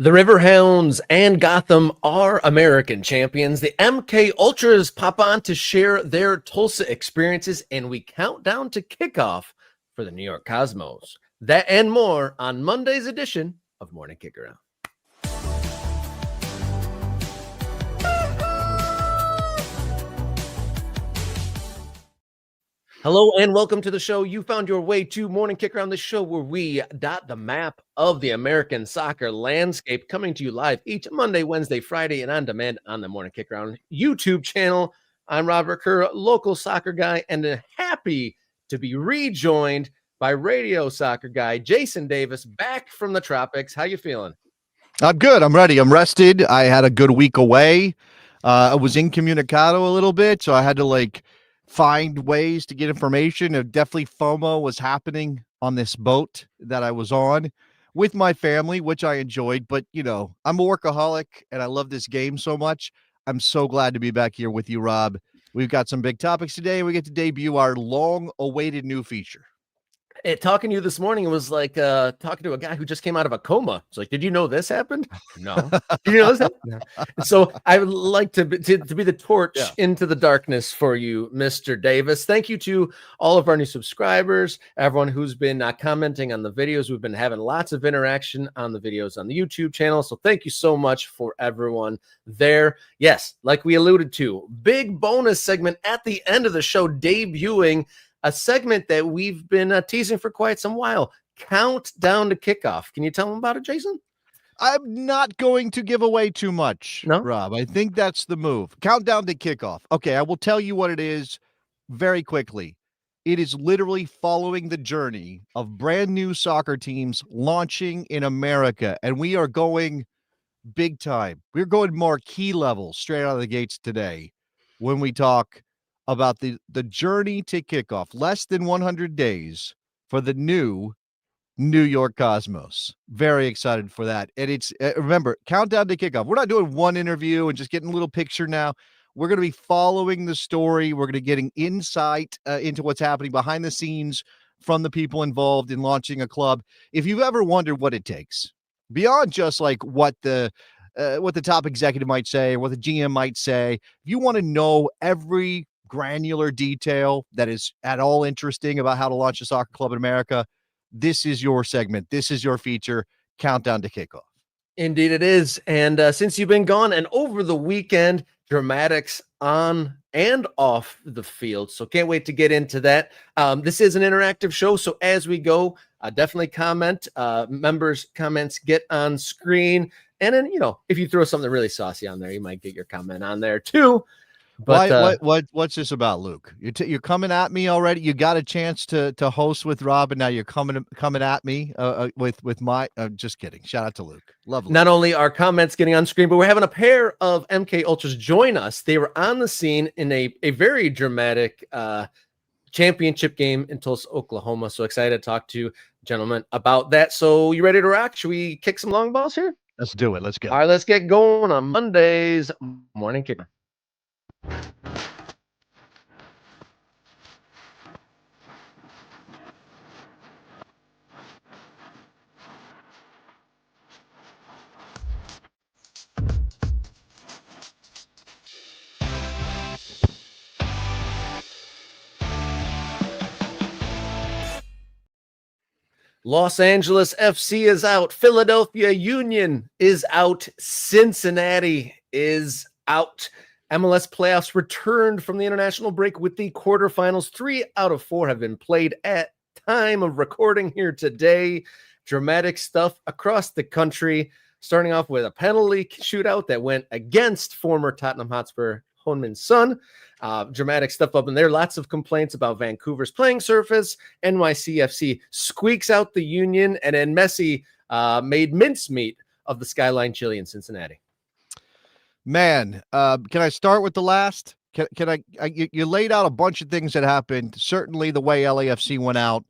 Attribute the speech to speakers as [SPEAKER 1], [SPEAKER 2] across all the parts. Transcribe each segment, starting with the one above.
[SPEAKER 1] The Riverhounds and Gotham are American champions. The MK Ultras pop on to share their Tulsa experiences, and we count down to kickoff for the New York Cosmos. That and more on Monday's edition of Morning Kickaround. Hello and welcome to the show. You found your way to Morning Kickaround, the show where we dot the map of the American soccer landscape, coming to you live each Monday, Wednesday, Friday, and on demand on the Morning Kickaround YouTube channel. I'm Robert Kerr, local soccer guy, and happy to be rejoined by radio soccer guy Jason Davis, back from the tropics. How you feeling?
[SPEAKER 2] I'm good. I'm ready. I'm rested. I had a good week away. I was incommunicado a little bit, so I had to find ways to get information. Definitely FOMO was happening on this boat that I was on with my family, which I enjoyed. But, I'm a workaholic and I love this game so much. I'm so glad to be back here with you, Rob. We've got some big topics today. We get to debut our long-awaited new feature.
[SPEAKER 1] Talking to you this morning, it was like talking to a guy who just came out of a coma. It's like, did you know this happened? No. Did you know this happened? No. So I would like to be the torch into the darkness for you, Mr. Davis. Thank you to all of our new subscribers, everyone who's been commenting on the videos. We've been having lots of interaction on the videos on the YouTube channel. So thank you so much for everyone there. Yes, like we alluded to, big bonus segment at the end of the show, debuting a segment that we've been teasing for quite some while. Countdown to kickoff. Can you tell them about it, Jason?
[SPEAKER 2] I'm not going to give away too much,
[SPEAKER 1] no?
[SPEAKER 2] Rob. I think that's the move. Countdown to kickoff. Okay, I will tell you what it is very quickly. It is literally following the journey of brand new soccer teams launching in America, and we are going big time. We're going marquee level straight out of the gates today when we talk about the journey to kickoff. Less than 100 days for the new New York Cosmos. Very excited for that. And it's remember, countdown to kickoff. We're not doing one interview and just getting a little picture now. We're going to be following the story. We're going to be getting insight into what's happening behind the scenes from the people involved in launching a club. If you've ever wondered what it takes, beyond just what the top executive might say or what the GM might say, if you want to know every granular detail that is at all interesting about how to launch a soccer club in America, this is your segment. This is your feature, Countdown to Kickoff.
[SPEAKER 1] Indeed it is. And since you've been gone and over the weekend, dramatics on and off the field. So can't wait to get into that. This is an interactive show. So as we go, definitely comment. Members' comments get on screen. And then, if you throw something really saucy on there, you might get your comment on there too. But
[SPEAKER 2] what's this about, Luke? You're coming at me already. You got a chance to host with Rob, and now you're coming at me with my. Just kidding. Shout out to Luke. Love Luke.
[SPEAKER 1] Not only are comments getting on screen, but we're having a pair of MK Ultras join us. They were on the scene in a very dramatic championship game in Tulsa, Oklahoma. So excited to talk to gentlemen about that. So you ready to rock? Should we kick some long balls here?
[SPEAKER 2] Let's do it. Let's go.
[SPEAKER 1] All right, let's get going on Monday's Morning Kicker. Los Angeles FC is out. Philadelphia Union is out. Cincinnati is out. MLS playoffs returned from the international break with the quarterfinals. 3 out of 4 have been played at time of recording here today. Dramatic stuff across the country, starting off with a penalty shootout that went against former Tottenham Hotspur Heung-min Son. Dramatic stuff up in there. Lots of complaints about Vancouver's playing surface. NYCFC squeaks out the Union, and then Messi made mincemeat of the Skyline Chili in Cincinnati.
[SPEAKER 2] Man, can I start with the last? Can I you laid out a bunch of things that happened. Certainly the way LAFC went out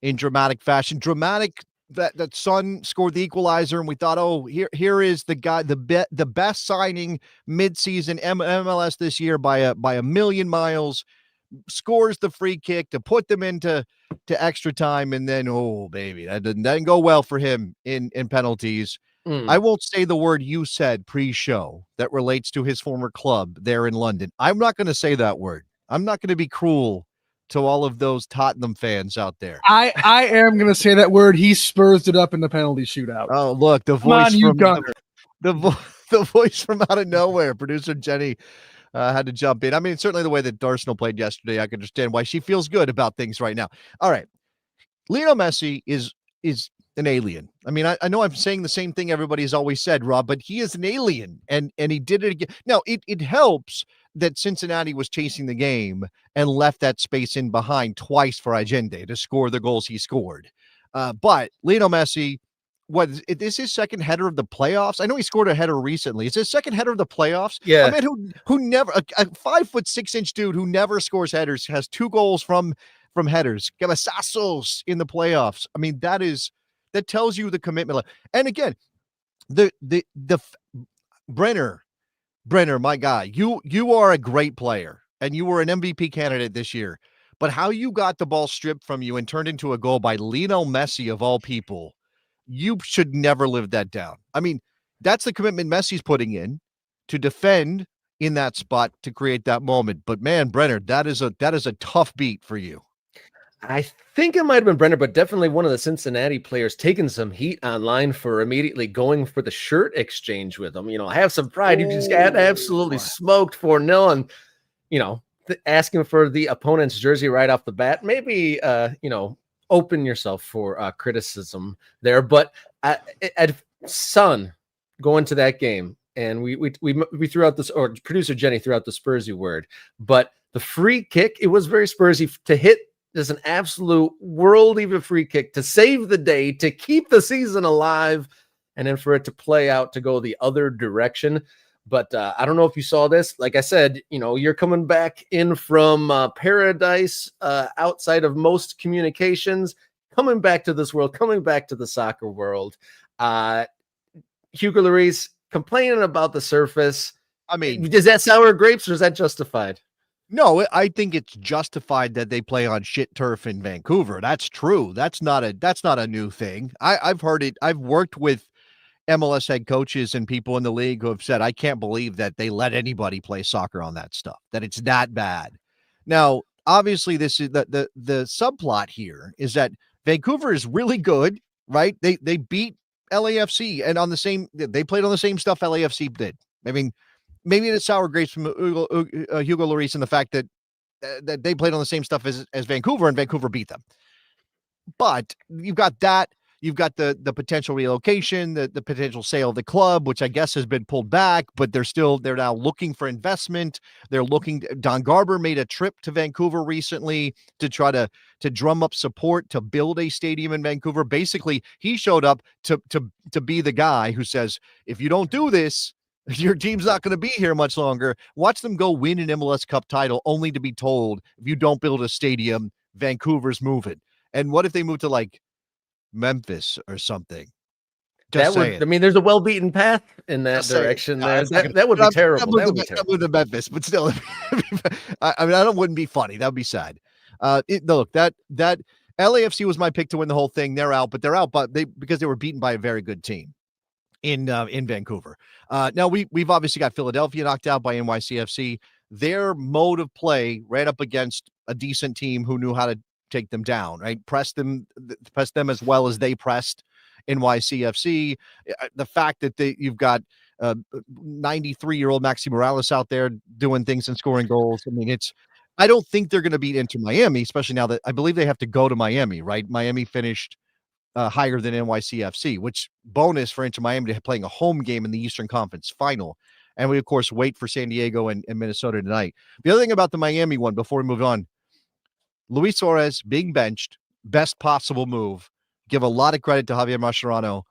[SPEAKER 2] in dramatic fashion. Dramatic that Son scored the equalizer, and we thought, oh, here is the guy, the best signing midseason MLS this year by a million miles. Scores the free kick to put them into extra time, and then, oh baby, that didn't go well for him in penalties. I won't say the word you said pre-show that relates to his former club there in London. I'm not going to say that word. I'm not going to be cruel to all of those Tottenham fans out there.
[SPEAKER 3] I am going to say that word. He Spursed it up in the penalty shootout.
[SPEAKER 2] Oh, look, the voice from the voice from out of nowhere. Producer Jenny had to jump in. I mean, certainly the way that Arsenal played yesterday, I can understand why she feels good about things right now. All right. Lionel Messi is an alien. I mean, I know I'm saying the same thing everybody's always said, Rob, but he is an alien, and he did it again. Now, it helps that Cincinnati was chasing the game and left that space in behind twice for Allende to score the goals he scored. But Lionel Messi, is this his second header of the playoffs? I know he scored a header recently. Is his second header of the playoffs?
[SPEAKER 1] Yeah.
[SPEAKER 2] A man who never, a 5'6" dude who never scores headers, has 2 goals from headers, cabezazos in the playoffs. I mean, that tells you the commitment. And again, the Brenner, my guy, you are a great player and you were an MVP candidate this year, but how you got the ball stripped from you and turned into a goal by Lionel Messi of all people, you should never live that down. I mean, that's the commitment Messi's putting in to defend in that spot to create that moment. But man, Brenner, that is a tough beat for you.
[SPEAKER 1] I think it might have been Brenner, but definitely one of the Cincinnati players taking some heat online for immediately going for the shirt exchange with him. Have some pride. You just got absolutely smoked 4-0 and, asking for the opponent's jersey right off the bat. Maybe, open yourself for criticism there. But Son going to that game, and we threw out this, or producer Jenny threw out the Spursy word, but the free kick, it was very Spursy to hit. There's an absolute world-even free kick to save the day, to keep the season alive, and then for it to play out to go the other direction. But I don't know if you saw this. Like I said, you're coming back in from paradise outside of most communications, coming back to this world, coming back to the soccer world. Hugo Lloris complaining about the surface.
[SPEAKER 2] I mean,
[SPEAKER 1] is that sour grapes or is that justified?
[SPEAKER 2] No, I think it's justified that they play on shit turf in Vancouver. That's true. That's not a new thing. I've heard it. I've worked with MLS head coaches and people in the league who have said, I can't believe that they let anybody play soccer on that stuff, that it's that bad. Now, obviously, this is the subplot here is that Vancouver is really good, right? They beat LAFC and they played on the same stuff LAFC did. I mean, maybe it's sour grapes from Hugo Lloris and the fact that they played on the same stuff as Vancouver and Vancouver beat them. But you've got that. You've got the potential relocation, the potential sale of the club, which I guess has been pulled back, but they're now looking for investment. Don Garber made a trip to Vancouver recently to try to drum up support to build a stadium in Vancouver. Basically, he showed up to be the guy who says, if you don't do this, your team's not going to be here much longer. Watch them go win an MLS Cup title only to be told, if you don't build a stadium, Vancouver's moving. And what if they move to like Memphis or something? There's
[SPEAKER 1] a well-beaten path in that direction. That would be terrible. That would be terrible.
[SPEAKER 2] With the Memphis, but still, I wouldn't be funny. That would be sad. Look, that LAFC was my pick to win the whole thing. They're out, because they were beaten by a very good team in Vancouver. Now we've obviously got Philadelphia knocked out by NYCFC. Their mode of play ran up against a decent team who knew how to take them down, right? Press them as well as they pressed NYCFC. The fact that you've got 93-year-old Maxi Morales out there doing things and scoring goals. I mean, I don't think they're going to beat Inter Miami, especially now that I believe they have to go to Miami, right? Miami finished higher than NYCFC, which bonus for Inter Miami to playing a home game in the Eastern Conference final. And we, of course, wait for San Diego and Minnesota tonight. The other thing about the Miami one, before we move on, Luis Suarez being benched, best possible move. Give a lot of credit to Javier Mascherano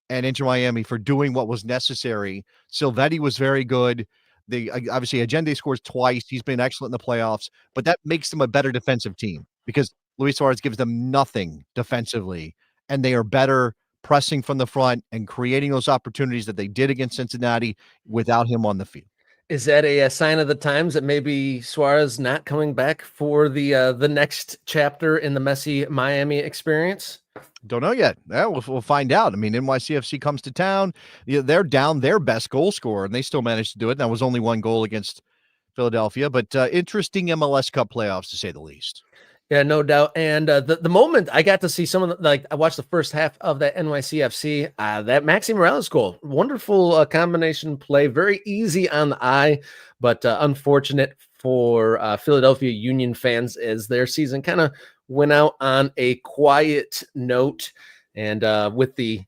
[SPEAKER 2] and Inter Miami for doing what was necessary. Silvetti was very good. Obviously, Allende scores twice. He's been excellent in the playoffs, but that makes them a better defensive team because Luis Suarez gives them nothing defensively, and they are better pressing from the front and creating those opportunities that they did against Cincinnati without him on the field.
[SPEAKER 1] Is that a sign of the times that maybe Suarez not coming back for the next chapter in the Messi Miami experience?
[SPEAKER 2] Don't know yet. Yeah, we'll find out. I mean, NYCFC comes to town. They're down their best goal scorer, and they still managed to do it. That was only one goal against Philadelphia, but interesting MLS Cup playoffs, to say the least.
[SPEAKER 1] Yeah, no doubt. And the moment I got to see some of the, like, I watched the first half of that NYCFC, that Maxi Morales goal, wonderful combination play, very easy on the eye, but unfortunate for Philadelphia Union fans as their season kind of went out on a quiet note. And with the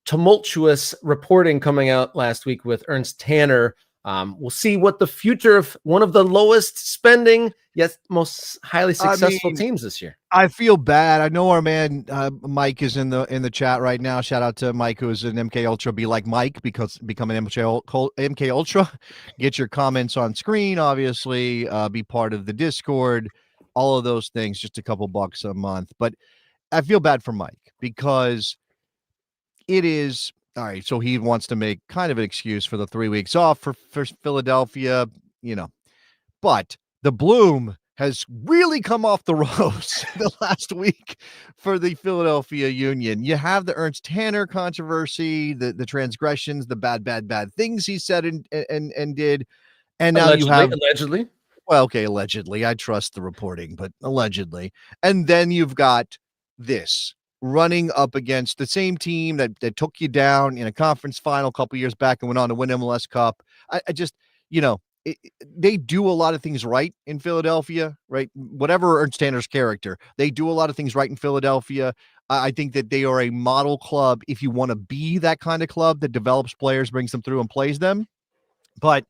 [SPEAKER 1] tumultuous reporting coming out last week with Ernst Tanner, we'll see what the future of one of the lowest spending yet most highly successful teams this year.
[SPEAKER 2] I feel bad. I know our man Mike is in the chat right now. Shout out to Mike, who is an MK Ultra. Be like Mike, because become an MK Ultra. Get your comments on screen. Obviously, be part of the Discord. All of those things. Just a couple bucks a month. But I feel bad for Mike because it is. All right, so he wants to make kind of an excuse for the 3 weeks off for Philadelphia, but the bloom has really come off the rose the last week for the Philadelphia Union. You have the Ernst Tanner controversy, the transgressions, the bad things he said and did, and now you have
[SPEAKER 1] allegedly.
[SPEAKER 2] Well, okay, allegedly. I trust the reporting, but allegedly, and then you've got this. Running up against the same team that took you down in a conference final a couple years back and went on to win MLS Cup. I just, they do a lot of things right in Philadelphia, right? Whatever Ernst Tanner's character, they do a lot of things right in Philadelphia. I think that they are a model club if you want to be that kind of club that develops players, brings them through, and plays them. But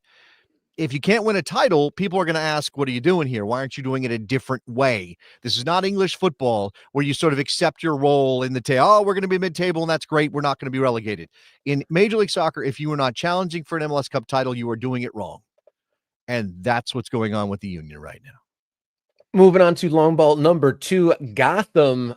[SPEAKER 2] if you can't win a title, people are going to ask, what are you doing here? Why aren't you doing it a different way? This is not English football where you sort of accept your role in the table. Oh, we're going to be mid-table and that's great. We're not going to be relegated. In Major League Soccer, if you are not challenging for an MLS Cup title, you are doing it wrong. And that's what's going on with the Union right now.
[SPEAKER 1] Moving on to long ball number 2, Gotham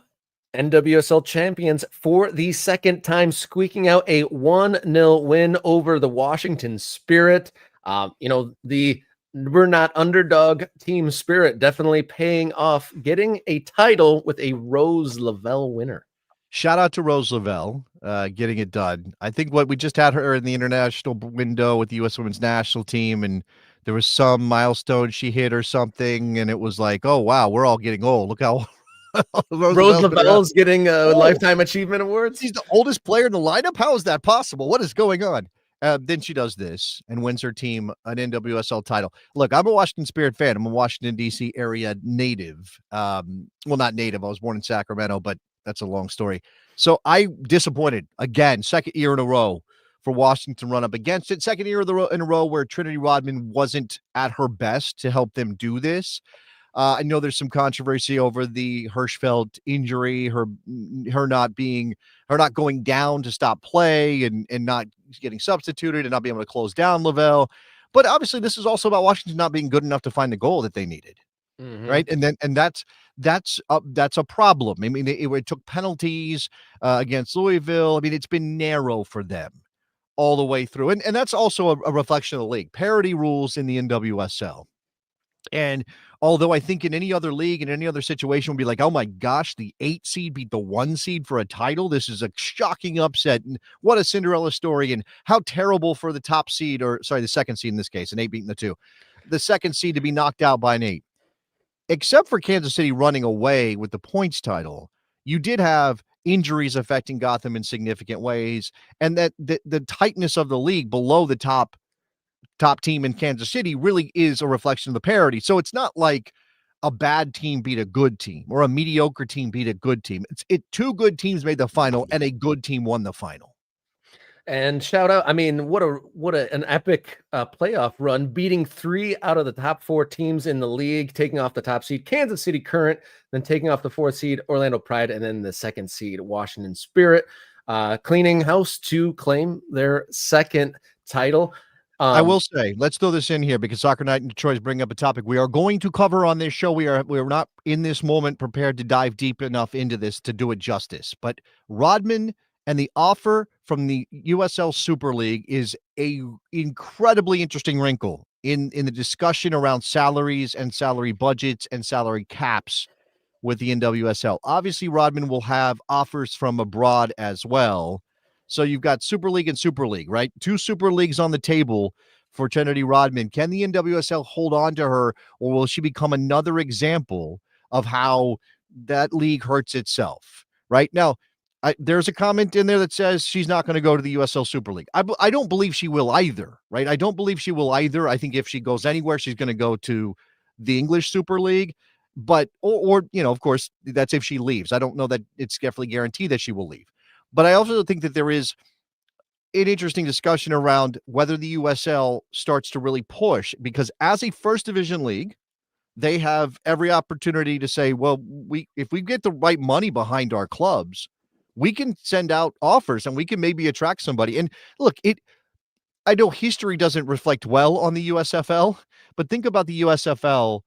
[SPEAKER 1] NWSL Champions for the second time, squeaking out a 1-0 win over the Washington Spirit. The we're not underdog team spirit definitely paying off, getting a title with a Rose Lavelle winner.
[SPEAKER 2] Shout out to Rose Lavelle, getting it done. I think we just had her in the international window with the U.S. Women's National Team, and there was some milestone she hit or something, and it was like, oh, wow, we're all getting old. Look how
[SPEAKER 1] Rose Lavelle's getting Lifetime Achievement Awards.
[SPEAKER 2] She's the oldest player in the lineup? How is that possible? What is going on? Then she does this and wins her team an NWSL title. Look, I'm a Washington Spirit fan. I'm a Washington, D.C. area native. Well, not native. I was born in Sacramento, but that's a long story. So I disappointed again, second year in a row for Washington run up against it. Second year in a row where Trinity Rodman wasn't at her best to help them do this. I know there's some controversy over the Hirschfeld injury, her not going down to stop play and not getting substituted and not being able to close down Lavelle. But obviously this is also about Washington not being good enough to find the goal that they needed. Mm-hmm. Right. And that's a problem. I mean, it took penalties against Louisville. I mean, it's been narrow for them all the way through. And that's also a reflection of the league. Parity rules in the NWSL. And although I think in any other league, in any other situation, would be like, oh my gosh, the 8 seed beat the 1 seed for a title. This is a shocking upset. And what a Cinderella story. And how terrible for the top seed, or sorry, the second seed in this case, an 8 beating the 2. The second seed to be knocked out by an 8. Except for Kansas City running away with the points title, you did have injuries affecting Gotham in significant ways. And that the tightness of the league below the top team in Kansas City really is a reflection of the parity. So it's not like a bad team beat a good team or a mediocre team beat a good team. It's 2 good teams made the final and a good team won the final.
[SPEAKER 1] And shout out, I mean, what an epic playoff run, beating 3 out of the top 4 teams in the league, taking off the top seed Kansas City Current, then taking off the 4th seed Orlando Pride, and then the 2nd seed Washington Spirit, cleaning house to claim their 2nd title.
[SPEAKER 2] I will say, let's throw this in here because Soccer Night in Detroit is bringing up a topic we are going to cover on this show. We're not in this moment prepared to dive deep enough into this to do it justice. But Rodman And the offer from the USL Super League is a incredibly interesting wrinkle in the discussion around salaries and salary budgets and salary caps with the NWSL. Obviously, Rodman will have offers from abroad as well. So you've got Super League and Super League, right? Two Super Leagues on the table for Trinity Rodman. Can the NWSL hold on to her, or will she become another example of how that league hurts itself? Right now, there's a comment in there that says she's not going to go to the USL Super League. I don't believe she will either, right? I don't believe she will either. I think if she goes anywhere, she's going to go to the English Super League. But, or of course, that's if she leaves. I don't know that it's definitely guaranteed that she will leave. But I also think that there is an interesting discussion around whether the USL starts to really push, because as a first division league, they have every opportunity to say, well, if we get the right money behind our clubs, we can send out offers and we can maybe attract somebody. And look, I know history doesn't reflect well on the USFL, but think about the USFL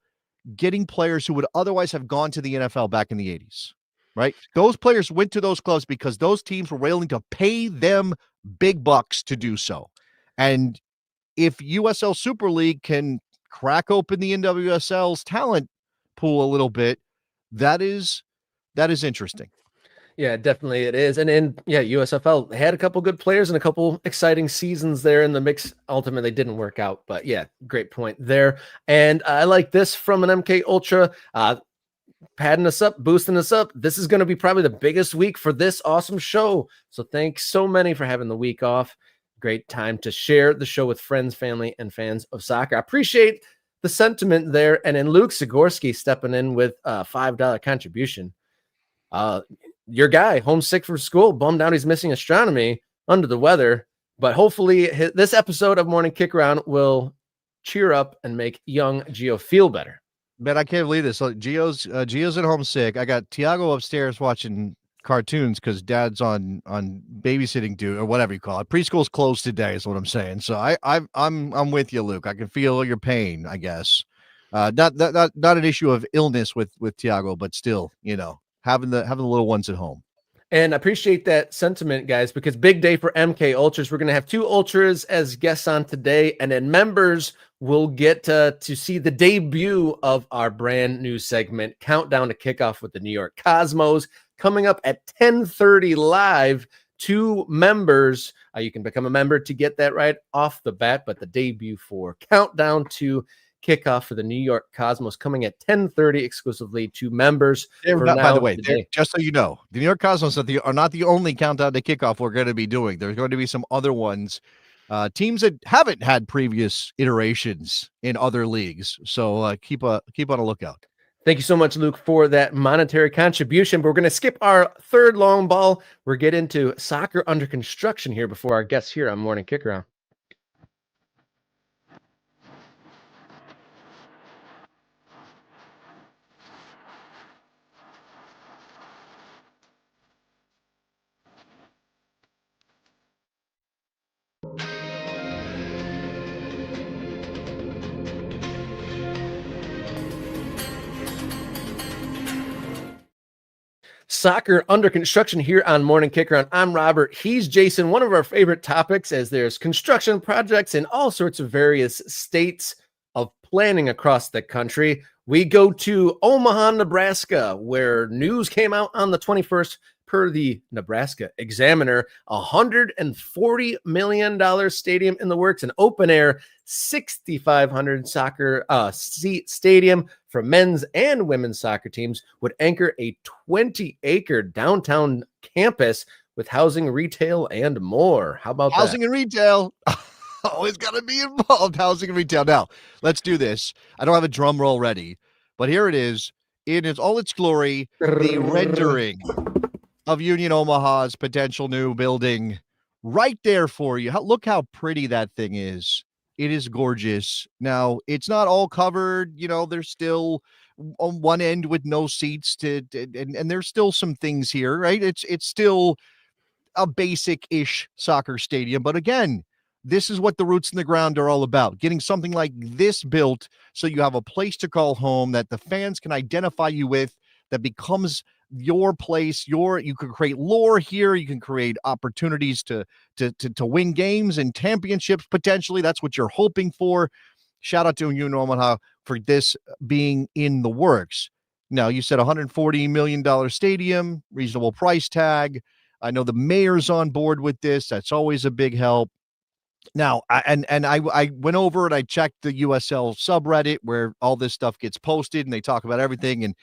[SPEAKER 2] getting players who would otherwise have gone to the NFL back in the 80s, right? Those players went to those clubs because those teams were willing to pay them big bucks to do so. And if USL Super League can crack open the NWSL's talent pool a little bit, that is interesting.
[SPEAKER 1] Yeah, definitely it is. And USFL had a couple good players and a couple exciting seasons there in the mix. Ultimately didn't work out, but yeah, great point there. And I like this from an MK Ultra, padding us up, boosting us up. This is going to be probably the biggest week for this awesome show. So thanks so many for having the week off. Great time to share the show with friends, family, and fans of soccer. I appreciate the sentiment there. And then Luke Zagorski stepping in with a $5 contribution. Your guy, homesick from school, bummed out he's missing astronomy, under the weather, but hopefully this episode of Morning Kickaround will cheer up and make young Gio feel better.
[SPEAKER 2] Man, I can't believe this. So Gio's at home sick. I got Tiago upstairs watching cartoons because dad's on babysitting duty or whatever you call it. Preschool's closed today is what I'm saying. So I'm with you, Luke. I can feel your pain, I guess. Not an issue of illness with Tiago, but still, having the little ones at home.
[SPEAKER 1] And I appreciate that sentiment, guys, because big day for MK Ultras. We're going to have 2 Ultras as guests on today, and then members will get to see the debut of our brand new segment, Countdown to Kickoff with the New York Cosmos, coming up at 10:30 live. 2 members. You can become a member to get that right off the bat, but the debut for Countdown to Kickoff for the New York Cosmos coming at 10:30 exclusively to members.
[SPEAKER 2] By the way, just so you know, the New York Cosmos are not the only Countdown to Kickoff we're going to be doing. There's going to be some other ones, teams that haven't had previous iterations in other leagues. So keep on a lookout.
[SPEAKER 1] Thank you so much, Luke, for that monetary contribution. But we're going to skip our third long ball. We're getting into soccer under construction here before our guests here on Morning Kickaround. Soccer under construction here on Morning Kickaround. I'm Robert. He's Jason. One of our favorite topics, as there's construction projects in all sorts of various states of planning across the country. We go to Omaha, Nebraska, where news came out on the 21st per the Nebraska Examiner. $140 million stadium in the works, an open air 6,500 soccer seat stadium for men's and women's soccer teams would anchor a 20-acre downtown campus with housing, retail, and more. How about
[SPEAKER 2] housing
[SPEAKER 1] that?
[SPEAKER 2] And retail? Always got to be involved. Housing and retail. Now, let's do this. I don't have a drum roll ready, but here it is. In all its glory, the rendering of Union Omaha's potential new building right there for you. Look how pretty that thing is. It is gorgeous. Now, it's not all covered. There's still on one end with no seats and there's still some things here, right? It's still a basic-ish soccer stadium. But again, this is what the roots in the ground are all about. Getting something like this built so you have a place to call home that the fans can identify you with, that becomes your place. You can create lore here. You can create opportunities to win games and championships potentially. That's what you're hoping for. Shout out to you, Omaha, for this being in the works. Now, you said $140 million stadium, reasonable price tag. I know the mayor's on board with this. That's always a big help. Now, I went over and I checked the USL subreddit where all this stuff gets posted and they talk about everything. And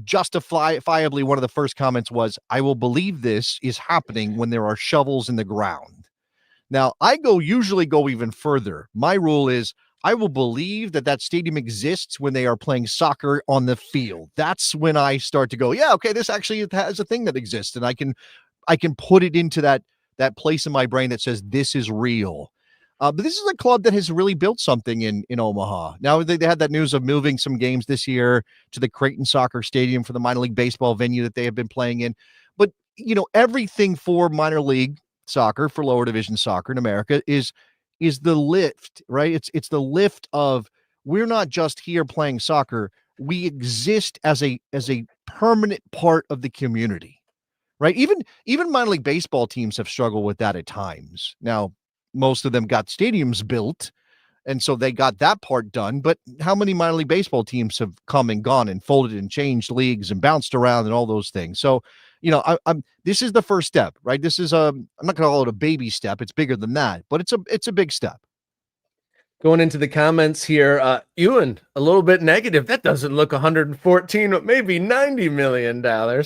[SPEAKER 2] justifiably, one of the first comments was, I will believe this is happening when there are shovels in the ground. Now, I usually go even further. My rule is I will believe that stadium exists when they are playing soccer on the field. That's when I start to go, yeah, okay, this actually has a thing that exists, and I can put it into that place in my brain that says this is real. But this is a club that has really built something in Omaha. Now, they had that news of moving some games this year to the Creighton Soccer Stadium for the minor league baseball venue that they have been playing in. But, everything for minor league soccer, for lower division soccer in America is the lift, right? It's the lift of, we're not just here playing soccer. We exist as a permanent part of the community. Right. Even minor league baseball teams have struggled with that at times. Now, most of them got stadiums built, and so they got that part done. But how many minor league baseball teams have come and gone and folded and changed leagues and bounced around and all those things? So, this is the first step, right? This is I'm not going to call it a baby step. It's bigger than that, but it's a big step.
[SPEAKER 1] Going into the comments here, Ewan, a little bit negative. That doesn't look 114, but maybe $90 million.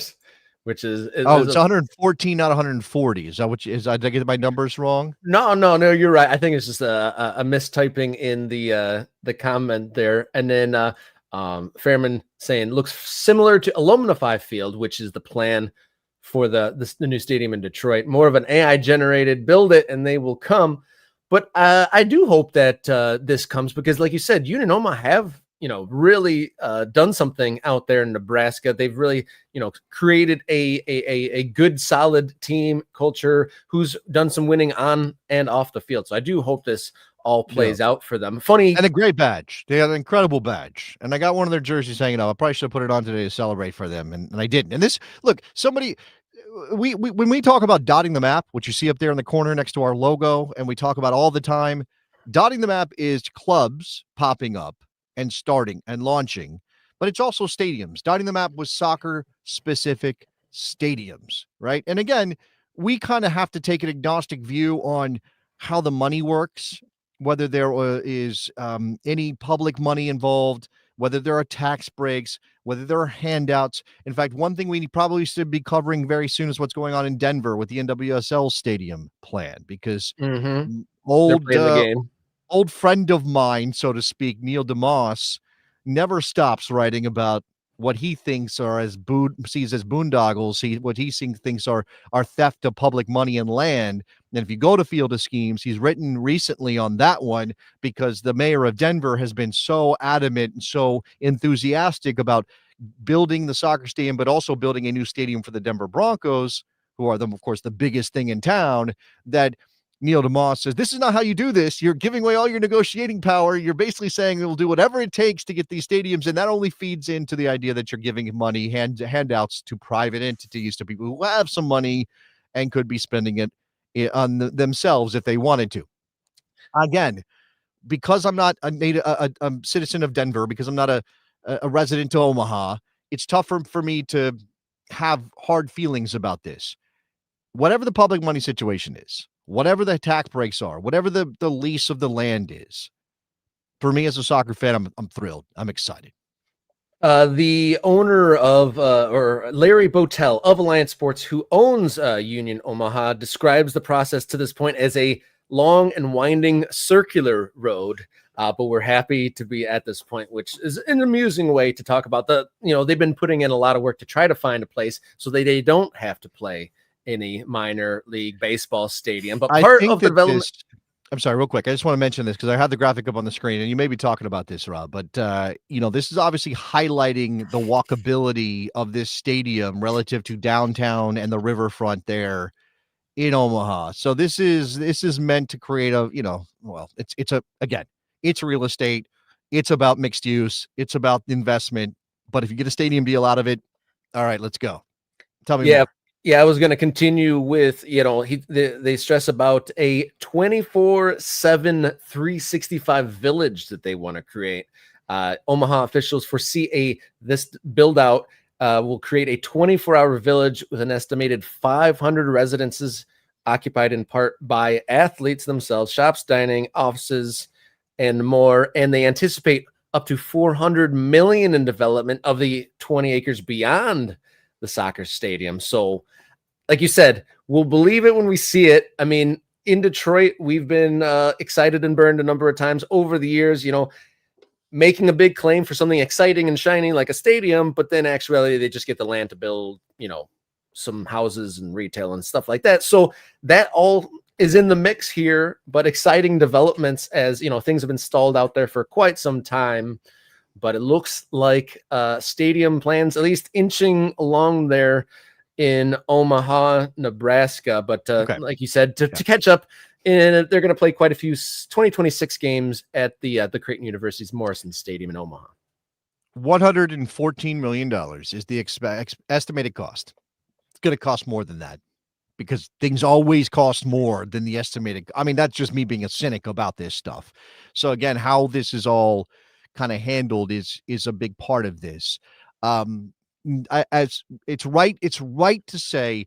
[SPEAKER 1] Which is
[SPEAKER 2] it's 114, not 140. Is that what did I get my numbers wrong?
[SPEAKER 1] No, you're right. I think it's just a mistyping in the comment there. And then Fairman saying looks similar to Alumnify Field, which is the plan for the new stadium in Detroit. More of an AI generated, build it and they will come. But I do hope that this comes because, like you said, Union Omaha have really done something out there in Nebraska. They've really, created a good, solid team culture who's done some winning on and off the field. So I do hope this all plays out for them. Funny.
[SPEAKER 2] And a great badge. They have an incredible badge. And I got one of their jerseys hanging up. I probably should have put it on today to celebrate for them. And I didn't. And this, look, when we talk about dotting the map, which you see up there in the corner next to our logo, and we talk about all the time, dotting the map is clubs popping up and starting and launching, but it's also stadiums. Dotting the map was soccer-specific stadiums, right? And again, we kind of have to take an agnostic view on how the money works, whether there is any public money involved, whether there are tax breaks, whether there are handouts. In fact, one thing we probably should be covering very soon is what's going on in Denver with the NWSL stadium plan, because old friend of mine, so to speak, Neil DeMoss, never stops writing about what he thinks are sees as boondoggles. What he thinks are theft of public money and land. And if you go to Field of Schemes, he's written recently on that one because the mayor of Denver has been so adamant and so enthusiastic about building the soccer stadium, but also building a new stadium for the Denver Broncos, who are, of course, the biggest thing in town, that Neil DeMoss says, this is not how you do this. You're giving away all your negotiating power. You're basically saying we'll do whatever it takes to get these stadiums. And that only feeds into the idea that you're giving money, handouts to private entities, to people who have some money and could be spending it on themselves if they wanted to. Again, because I'm not a citizen of Denver, because I'm not a resident of Omaha, it's tougher for me to have hard feelings about this. Whatever the public money situation is, whatever the tax breaks are, whatever the lease of the land is, for me as a soccer fan, I'm thrilled. I'm excited.
[SPEAKER 1] The owner of, or Larry Botel of Alliance Sports, who owns Union Omaha, describes the process to this point as a long and winding circular road. But we're happy to be at this point, which is an amusing way to talk about they've been putting in a lot of work to try to find a place so they don't have to play any minor league baseball stadium. But part of the development.
[SPEAKER 2] I'm sorry, real quick. I just want to mention this because I have the graphic up on the screen, and you may be talking about this, Rob, but this is obviously highlighting the walkability of this stadium relative to downtown and the riverfront there in Omaha. So this is meant to create it's real estate. It's about mixed use. It's about investment. But if you get a stadium deal out of it, All right, let's go. Tell me
[SPEAKER 1] Yeah.
[SPEAKER 2] more.
[SPEAKER 1] Yeah, I was going to continue with, they stress about a 24/7, 365 village that they want to create. Omaha officials foresee this build out will create a 24-hour village with an estimated 500 residences occupied in part by athletes themselves, shops, dining, offices, and more. And they anticipate up to $400 million in development of the 20 acres beyond the soccer stadium. So, like you said, we'll believe it when we see it. I mean, in Detroit, we've been excited and burned a number of times over the years, making a big claim for something exciting and shiny like a stadium, but then actually they just get the land to build, some houses and retail and stuff like that. So that all is in the mix here, but exciting developments as, things have been stalled out there for quite some time. But it looks like stadium plans, at least inching along there in Omaha, Nebraska. But like you said, to catch up, and they're going to play quite a few 2026 games at the Creighton University's Morrison Stadium in Omaha.
[SPEAKER 2] $114 million is the estimated cost. It's going to cost more than that because things always cost more than the estimated. I mean, that's just me being a cynic about this stuff. So again, how this is all kind of handled is a big part of this. As it's right to say,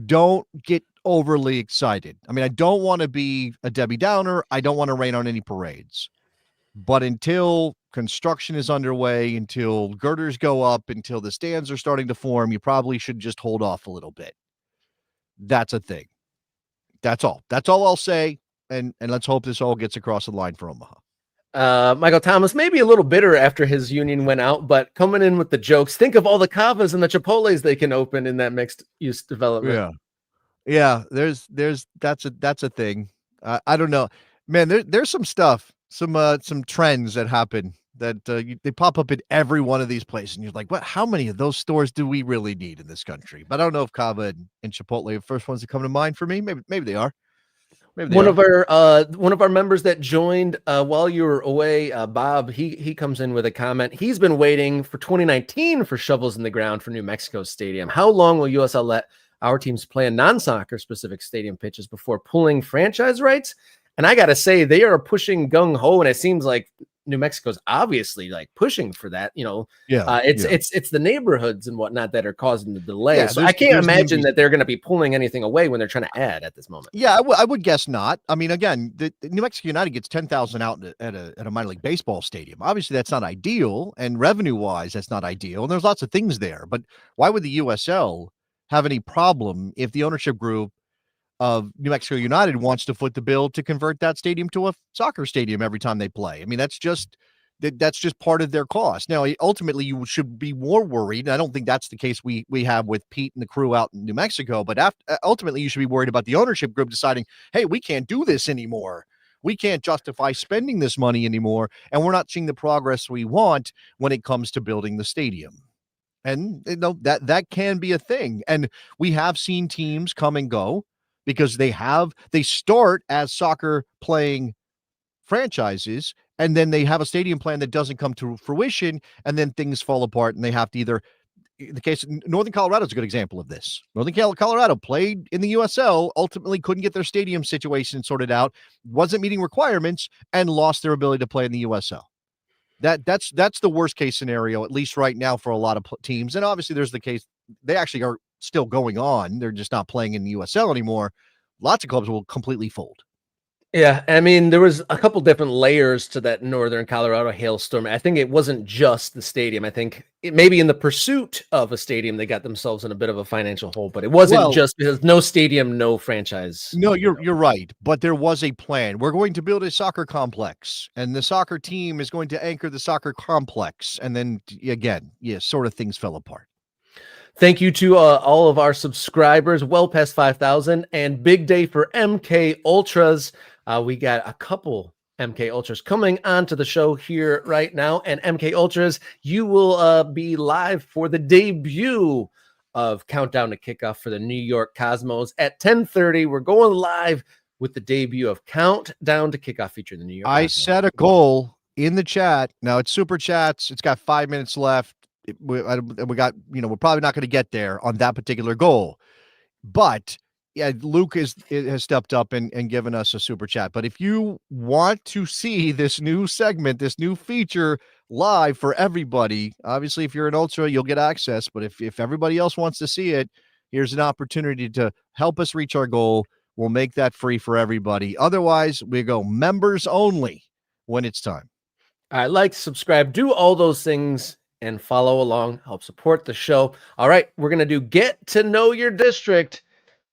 [SPEAKER 2] don't get overly excited. I mean, I don't want to be a Debbie Downer. I don't want to rain on any parades. But until construction is underway, until girders go up, until the stands are starting to form, you probably should just hold off a little bit. That's a thing. That's all. That's all I'll say. And let's hope this all gets across the line for Omaha.
[SPEAKER 1] Michael Thomas may be a little bitter after his union went out, but coming in with the jokes, think of all the Cavas and the Chipotles they can open in that mixed use development.
[SPEAKER 2] Yeah. That's a thing. I don't know, man. There's some stuff, some trends that happen that they pop up in every one of these places, and you're like, what? How many of those stores do we really need in this country? But I don't know if Cava and Chipotle are the first ones that come to mind for me. Maybe they are.
[SPEAKER 1] One of our members that joined while you were away, Bob, he comes in with a comment. He's been waiting for 2019 for shovels in the ground for New Mexico Stadium. How long will USL let our teams play in non-soccer specific stadium pitches before pulling franchise rights? And I got to say, they are pushing gung ho, and it seems like New Mexico's obviously like pushing for that. It's the neighborhoods and whatnot that are causing the delay.
[SPEAKER 2] Yeah,
[SPEAKER 1] so I can't imagine that they're going to be pulling anything away when they're trying to add at this moment.
[SPEAKER 2] Yeah, I would guess not. I mean, again, the New Mexico United gets 10,000 out at a minor league baseball stadium. Obviously, that's not ideal, and revenue-wise, that's not ideal. And there's lots of things there. But why would the USL have any problem if the ownership group of New Mexico United wants to foot the bill to convert that stadium to a soccer stadium every time they play? I mean, that's just part of their cost. Now, ultimately, you should be more worried. I don't think that's the case we have with Pete and the crew out in New Mexico, but ultimately, you should be worried about the ownership group deciding, hey, we can't do this anymore. We can't justify spending this money anymore, and we're not seeing the progress we want when it comes to building the stadium. And that can be a thing. And we have seen teams come and go because they start as soccer playing franchises, and then they have a stadium plan that doesn't come to fruition, and then things fall apart, and they have to either, in the case of Northern Colorado is a good example of this. Northern Colorado played in the USL, ultimately couldn't get their stadium situation sorted out, wasn't meeting requirements, and lost their ability to play in the USL. That's the worst case scenario, at least right now, for a lot of teams. And obviously there's the case they actually are still going on. They're just not playing in the USL anymore. Lots of clubs will completely fold.
[SPEAKER 1] Yeah, I mean, there was a couple different layers to that Northern Colorado hailstorm. I think it wasn't just the stadium. I think maybe in the pursuit of a stadium, they got themselves in a bit of a financial hole, but it wasn't just because no stadium, no franchise.
[SPEAKER 2] No, you're right. But there was a plan. We're going to build a soccer complex, and the soccer team is going to anchor the soccer complex. And then again, sort of things fell apart.
[SPEAKER 1] Thank you to all of our subscribers, well past 5,000, and big day for MK Ultras. We got a couple MK Ultras coming onto the show here right now. And MK Ultras, you will be live for the debut of Countdown to Kickoff for the New York Cosmos at 10:30. We're going live with the debut of Countdown to Kickoff featuring the New York Cosmos.
[SPEAKER 2] I set a goal in the chat. Now it's super chats. It's got 5 minutes left. we got, we're probably not going to get there on that particular goal. But yeah, Luke has stepped up and given us a super chat. But if you want to see this new segment, this new feature live for everybody, obviously, if you're an ultra, you'll get access. But if everybody else wants to see it, here's an opportunity to help us reach our goal. We'll make that free for everybody. Otherwise, we go members only when it's time.
[SPEAKER 1] All right, like, subscribe, do all those things, and follow along. Help support the show. All right, we're going to do Get to Know Your District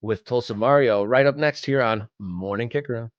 [SPEAKER 1] with Tulsa Mario right up next here on Morning Kickaround.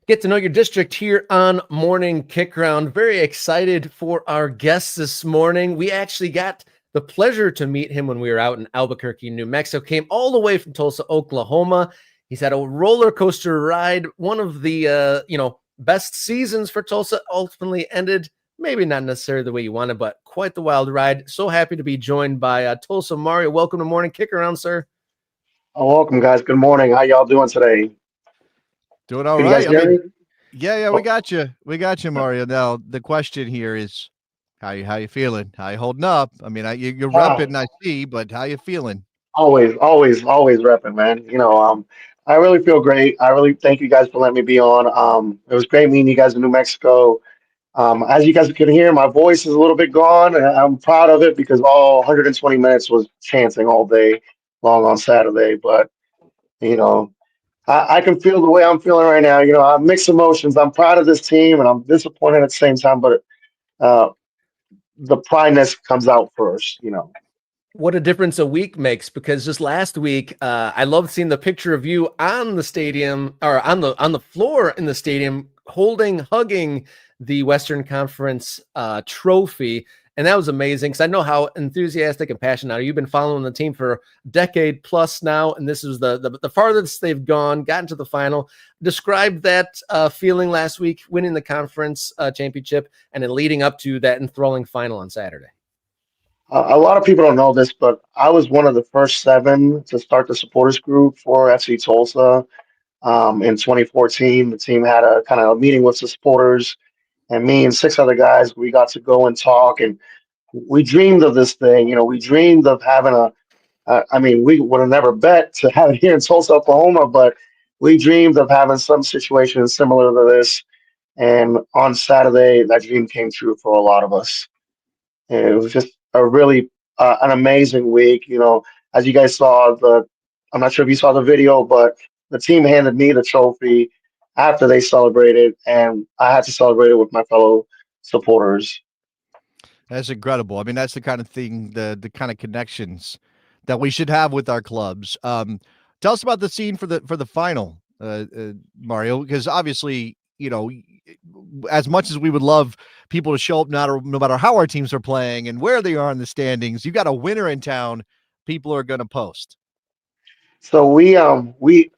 [SPEAKER 1] Get to Know Your District here on Morning Kickaround. Very excited for our guest this morning. We actually got the pleasure to meet him when we were out in Albuquerque, New Mexico. Came all the way from Tulsa, Oklahoma. He's had a roller coaster ride. One of the best seasons for Tulsa. Ultimately ended maybe not necessarily the way you wanted, but quite the wild ride. So happy to be joined by Tulsa Mario. Welcome to Morning Kickaround, sir.
[SPEAKER 4] Oh, welcome, guys. Good morning. How y'all doing today?
[SPEAKER 2] Doing all
[SPEAKER 4] Can
[SPEAKER 2] right.
[SPEAKER 4] you guys hear me?
[SPEAKER 2] Yeah, we got you. We got you, Mario. Now the question here is, how you feeling? How you holding up? I mean, you're repping, I see, but how you feeling?
[SPEAKER 4] Always repping, man. I really feel great. I really thank you guys for letting me be on. It was great meeting you guys in New Mexico. As you guys can hear, my voice is a little bit gone, and I'm proud of it because all 120 minutes was chanting all day long on Saturday. But you know, I can feel the way I'm feeling right now. I mixed emotions. I'm proud of this team, and I'm disappointed at the same time. But uh, the prideness comes out first.
[SPEAKER 1] What a difference a week makes, because just last week, I loved seeing the picture of you on the stadium, or on the floor in the stadium, hugging the Western Conference trophy. And that was amazing, because I know how enthusiastic and passionate are. You've been following the team for a decade plus now, and this is the farthest they've gotten to the final. Describe that feeling last week, winning the conference championship, and then leading up to that enthralling final on Saturday.
[SPEAKER 4] A lot of people don't know this, but I was one of the first 7 to start the supporters group for FC Tulsa. In 2014, the team had a kind of a meeting with the supporters, and me and 6 other guys, we got to go and talk, and we dreamed of this thing. We dreamed of having we would have never bet to have it here in Tulsa, Oklahoma, but we dreamed of having some situation similar to this. And on Saturday, that dream came true for a lot of us. And it was just a really an amazing week. As you guys saw, I'm not sure if you saw the video, but the team handed me the trophy after they celebrated, and I had to celebrate it with my fellow supporters.
[SPEAKER 2] That's incredible. I mean, that's the kind of thing, the kind of connections that we should have with our clubs. Tell us about the scene for the final, Mario, because obviously, as much as we would love people to show up, no matter how our teams are playing and where they are in the standings, you got a winner in town. People are going to post.
[SPEAKER 4] So we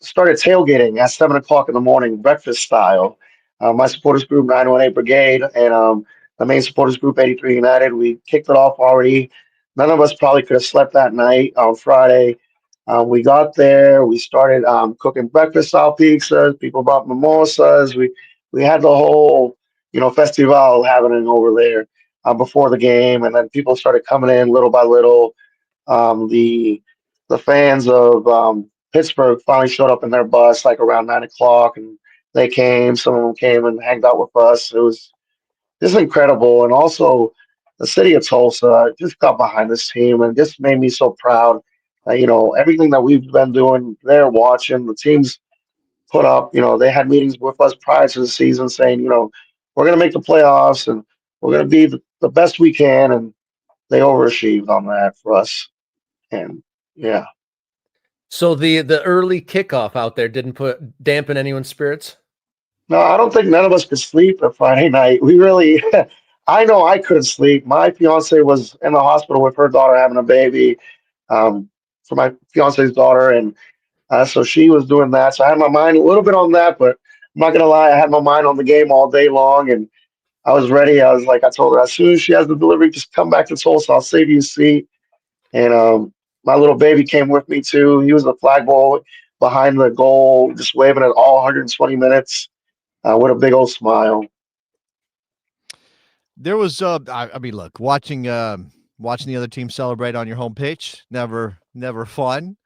[SPEAKER 4] started tailgating at 7 o'clock in the morning, breakfast style. My supporters group 918 Brigade and the main supporters group 83 United. We kicked it off already. None of us probably could have slept that night on Friday. We got there. We started cooking breakfast style pizzas. People brought mimosas. We had the whole festival happening over there before the game, and then people started coming in little by little. The fans of Pittsburgh finally showed up in their bus like around 9 o'clock, and they came. Some of them came and hanged out with us. It was just incredible, and also the city of Tulsa just got behind this team and just made me so proud. Everything that we've been doing, they're watching. The teams put up. They had meetings with us prior to the season saying, we're going to make the playoffs and we're going to be the best we can, and they overachieved on that for us. And yeah.
[SPEAKER 1] So the early kickoff out there didn't dampen anyone's spirits?
[SPEAKER 4] No, I don't think none of us could sleep on Friday night. We really, I know I couldn't sleep. My fiance was in the hospital with her daughter having a baby. for my fiance's daughter, and so she was doing that. So I had my mind a little bit on that, but I'm not gonna lie, I had my mind on the game all day long, and I was ready. I was like, I told her as soon as she has the delivery, just come back to Tulsa. I'll save you a seat. And my little baby came with me too. He was the flag boy behind the goal, just waving at all 120 minutes with a big old smile.
[SPEAKER 2] There was, I mean, look, watching the other team celebrate on your home pitch, never fun,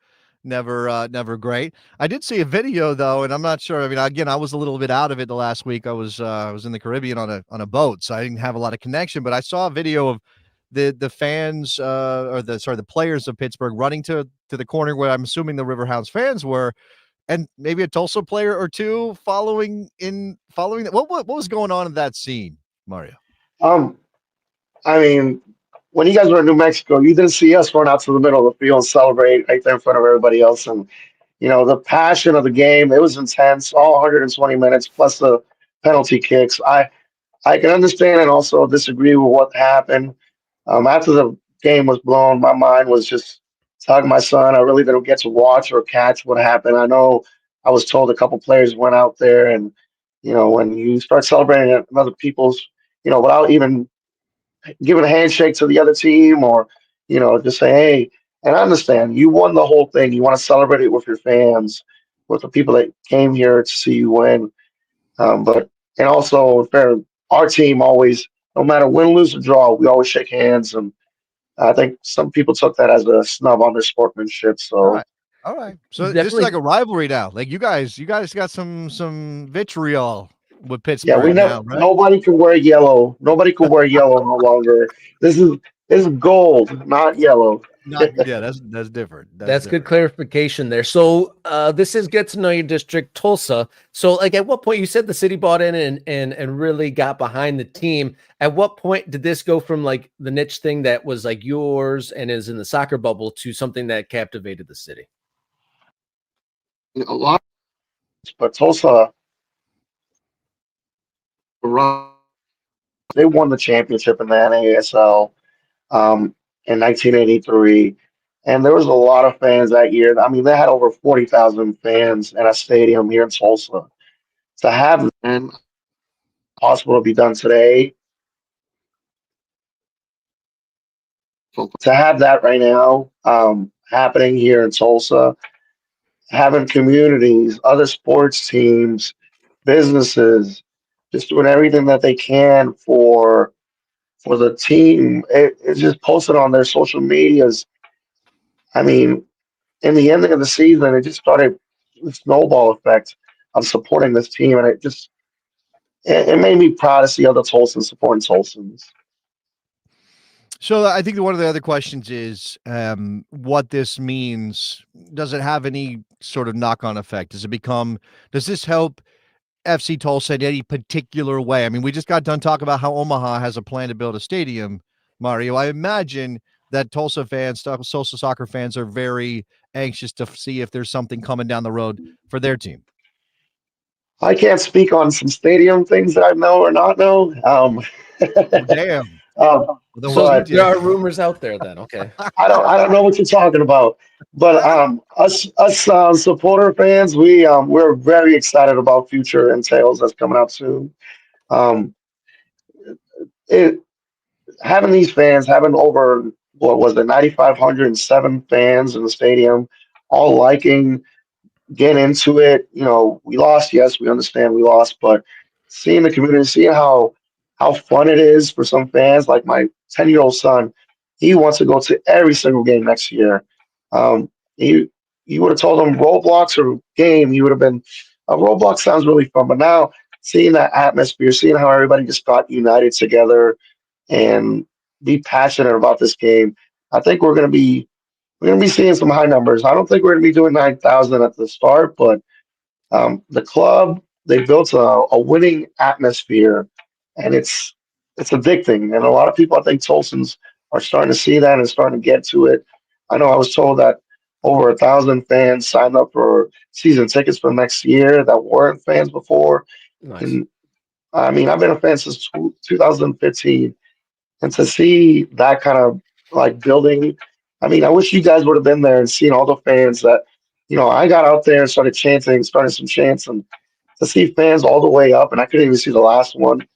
[SPEAKER 2] never great. I did see a video though, and I'm not sure. I mean, again, I was a little bit out of it the last week. I was in the Caribbean on a boat, so I didn't have a lot of connection. But I saw a video of the fans or the players of Pittsburgh running to the corner where I'm assuming the Riverhounds fans were, and maybe a Tulsa player or two following that. What was going on in that scene, Mario?
[SPEAKER 4] I mean, when you guys were in New Mexico, you didn't see us run out to the middle of the field and celebrate right there in front of everybody else. And the passion of the game, it was intense, all 120 minutes plus the penalty kicks. I can understand and also disagree with what happened. After the game was blown, my mind was just talking to my son. I really didn't get to watch or catch what happened. I know I was told a couple players went out there, and when you start celebrating at other people's, without even giving a handshake to the other team or just say hey. And I understand you won the whole thing. You want to celebrate it with your fans, with the people that came here to see you win. But and also for our team, always, no matter win, lose, or draw, we always shake hands. And I think some people took that as a snub on their sportsmanship. So
[SPEAKER 2] All right. So this is
[SPEAKER 1] Definitely.
[SPEAKER 2] like a rivalry now. Like you guys got some vitriol with
[SPEAKER 4] yeah, we
[SPEAKER 2] Pittsburgh
[SPEAKER 4] never.
[SPEAKER 2] now, right?
[SPEAKER 4] Nobody can wear yellow. Nobody can wear yellow no longer. This is gold, not yellow.
[SPEAKER 2] Yeah, that's different.
[SPEAKER 1] That's good
[SPEAKER 2] different.
[SPEAKER 1] clarification there. So this is Get to Know Your District, Tulsa. So like at what point you said the city bought in and really got behind the team. At what point did this go from like the niche thing that was like yours and is in the soccer bubble to something that captivated the city?
[SPEAKER 4] A lot, but Tulsa, they won the championship in the NASL in 1983. And there was a lot of fans that year. I mean, they had over 40,000 fans in a stadium here in Tulsa. To have that possible to be done today, to have that right now happening here in Tulsa, having communities, other sports teams, businesses, just doing everything that they can for the team. It's just posted on their social medias. I mean, in the ending of the season, it just started the snowball effect of supporting this team, and it made me proud to see other Tulsans supporting Tulsans.
[SPEAKER 2] So I think one of the other questions is what this means. Does it have any sort of knock-on effect? Does this help FC Tulsa in any particular way? I mean, we just got done talking about how Omaha has a plan to build a stadium, Mario. I imagine that Tulsa fans, Tulsa soccer fans are very anxious to see if there's something coming down the road for their team.
[SPEAKER 4] I can't speak on some stadium things that I know or not know.
[SPEAKER 2] Damn.
[SPEAKER 1] So there are rumors out there then. Okay.
[SPEAKER 4] I don't know what you're talking about. But us supporter fans, we're very excited about future entails that's coming out soon. Um, it having these fans, having over what was it, 9,507 fans in the stadium, all liking, get into it. We lost. Yes, we understand we lost, but seeing the community, seeing how fun it is for some fans, like my 10-year-old son, he wants to go to every single game next year. You would have told him Roblox or game, he would have been. Roblox sounds really fun, but now seeing that atmosphere, seeing how everybody just got united together and be passionate about this game, I think we're gonna be seeing some high numbers. I don't think we're gonna be doing 9,000 at the start, but the club, they built a winning atmosphere, and it's addicting. And a lot of people, I think, Tulsans are starting to see that and starting to get to it. I know I was told that over 1,000 fans signed up for season tickets for next year that weren't fans before.
[SPEAKER 1] Nice.
[SPEAKER 4] And I mean, I've been a fan since 2015, and to see that kind of like building I mean, I wish you guys would have been there and seen all the fans that, I got out there and started chanting, started some chants, and to see fans all the way up, and I couldn't even see the last one.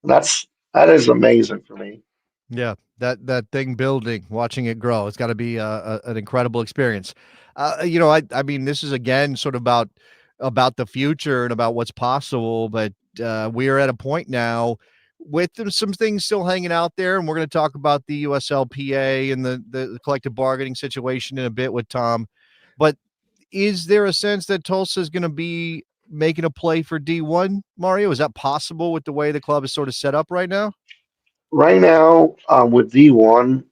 [SPEAKER 4] That is amazing for me.
[SPEAKER 2] Yeah, that thing building, watching it grow, it's got to be an incredible experience. I mean, this is again sort of about the future and about what's possible, but we are at a point now with some things still hanging out there, and we're going to talk about the USLPA and the collective bargaining situation in a bit with Tom. But is there a sense that Tulsa is going to be making a play for D1, Mario? Is that possible with the way the club is sort of set up right now?
[SPEAKER 4] Right now, with D1,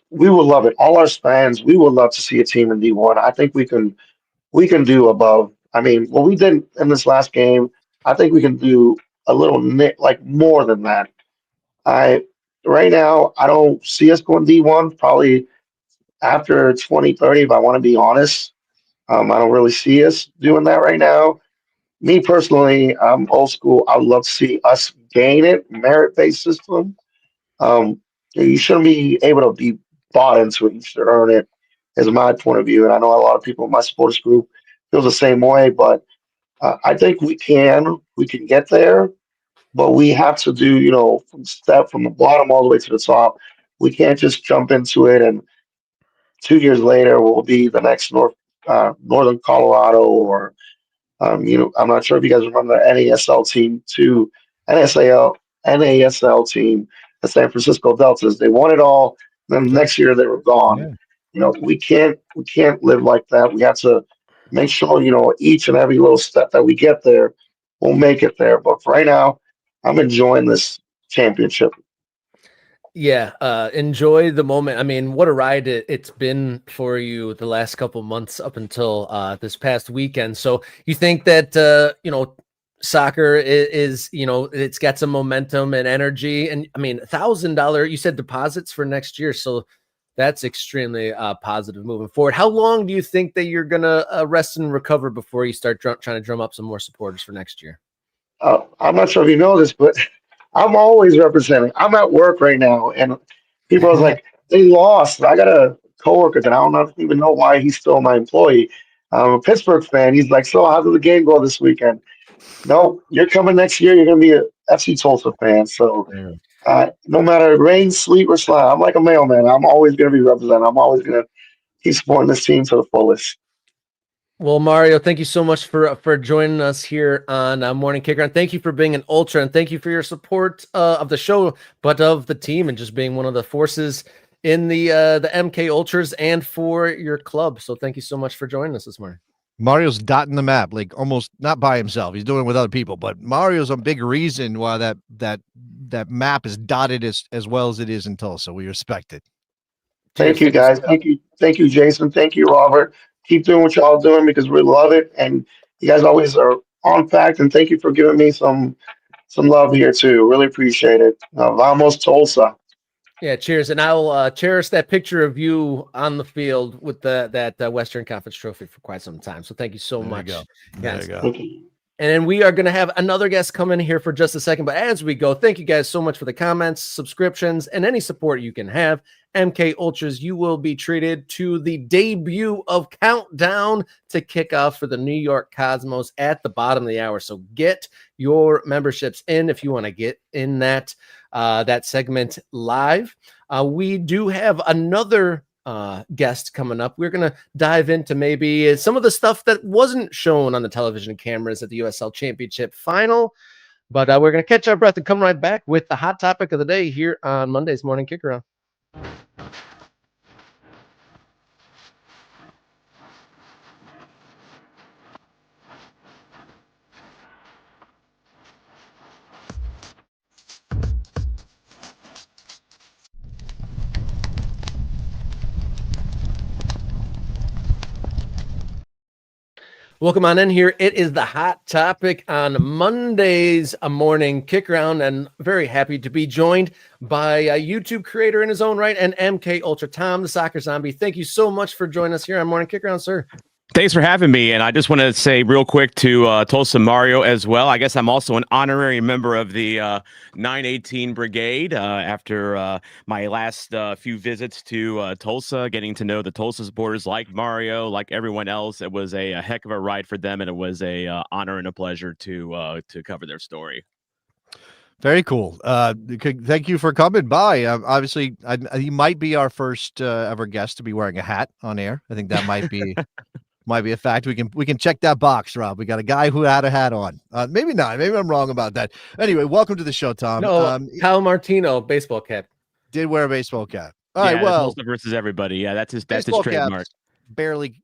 [SPEAKER 4] we would love it. All our fans, we would love to see a team in D1. I think we can do above. I mean, what we did in this last game, I think we can do a little like more than that. I Right now, I don't see us going D1 probably after 2030, if I want to be honest. I don't really see us doing that right now. Me personally, I'm old school. I would love to see us gain it, merit-based system. You shouldn't be able to be bought into it. You should earn it, is my point of view. And I know a lot of people in my supporters group feel the same way, but I think we can get there, but we have to do, from the bottom all the way to the top. We can't just jump into it and 2 years later we'll be the next Northern Colorado or I'm not sure if you guys remember the NASL team to NASL team, the San Francisco Deltas. They won it all. Then next year they were gone.
[SPEAKER 2] Yeah.
[SPEAKER 4] We can't live like that. We have to make sure, each and every little step that we get there, we'll make it there. But for right now, I'm enjoying this championship.
[SPEAKER 1] Yeah, enjoy the moment. I mean, what a ride it's been for you the last couple months up until this past weekend. So you think that soccer is it's got some momentum and energy, and I mean, $1,000 you said deposits for next year, so that's extremely positive moving forward. How long do you think that you're gonna rest and recover before you start trying to drum up some more supporters for next year?
[SPEAKER 4] I'm not sure if you know this, but I'm always representing. I'm at work right now, and people are like, they lost. I got a coworker that I don't even know why he's still my employee. A Pittsburgh fan. He's like, so how did the game go this weekend? No, you're coming next year. You're going to be a FC Tulsa fan. So no matter rain, sleet, or slide, I'm like a mailman. I'm always going to be representing. I'm always going to keep supporting this team to the fullest.
[SPEAKER 1] Well, Mario, thank you so much for joining us here on Morning Kickaround. Thank you for being an ultra, and thank you for your support of the show, but of the team, and just being one of the forces in the MK Ultras and for your club. So thank you so much for joining us this morning.
[SPEAKER 2] Mario's dotting the map, like almost not by himself. He's doing it with other people, but Mario's a big reason why that map is dotted as well as it is in Tulsa. We respect it.
[SPEAKER 4] Thank you, guys. Thank you, Jason. Thank you, Robert. Keep doing what y'all doing because we love it, and you guys always are on fact. And thank you for giving me some love here too. Really appreciate it. Vamos Tulsa.
[SPEAKER 1] Yeah, cheers. And I'll cherish that picture of you on the field with that Western Conference trophy for quite some time. So thank you so much.
[SPEAKER 2] There you go.
[SPEAKER 4] Thank you.
[SPEAKER 1] And then we are going to have another guest come in here for just a second. But as we go, thank you guys so much for the comments, subscriptions, and any support you can have. MK Ultras, you will be treated to the debut of Countdown to Kickoff for the New York Cosmos at the bottom of the hour. So get your memberships in if you want to get in that segment live. We do have another guest coming up. We're going to dive into maybe some of the stuff that wasn't shown on the television cameras at the USL Championship final, but we're going to catch our breath and come right back with the hot topic of the day here on Monday's Morning Kickaround. Welcome on in here. It is the hot topic on Monday's Morning Kickaround, and very happy to be joined by a YouTube creator in his own right and MK Ultra Tom, the Soccer Zombie. Thank you so much for joining us here on Morning Kickaround, sir.
[SPEAKER 5] Thanks for having me. And I just want to say real quick to Tulsa Mario as well. I guess I'm also an honorary member of the 918 Brigade after my last few visits to Tulsa, getting to know the Tulsa supporters like Mario, like everyone else. It was a heck of a ride for them, and it was a honor and a pleasure to cover their story.
[SPEAKER 2] Very cool. Thank you for coming by. Obviously, you might be our first ever guest to be wearing a hat on air. I think that might be a fact. We can check that box, Rob. We got a guy who had a hat on. Maybe not. Maybe I'm wrong about that. Anyway, welcome to the show, Tom.
[SPEAKER 1] No, Cal Martino, baseball cap.
[SPEAKER 2] Did wear a baseball cap. All right. Well,
[SPEAKER 5] Tulsa versus everybody. Yeah, that's his trademark.
[SPEAKER 2] Barely.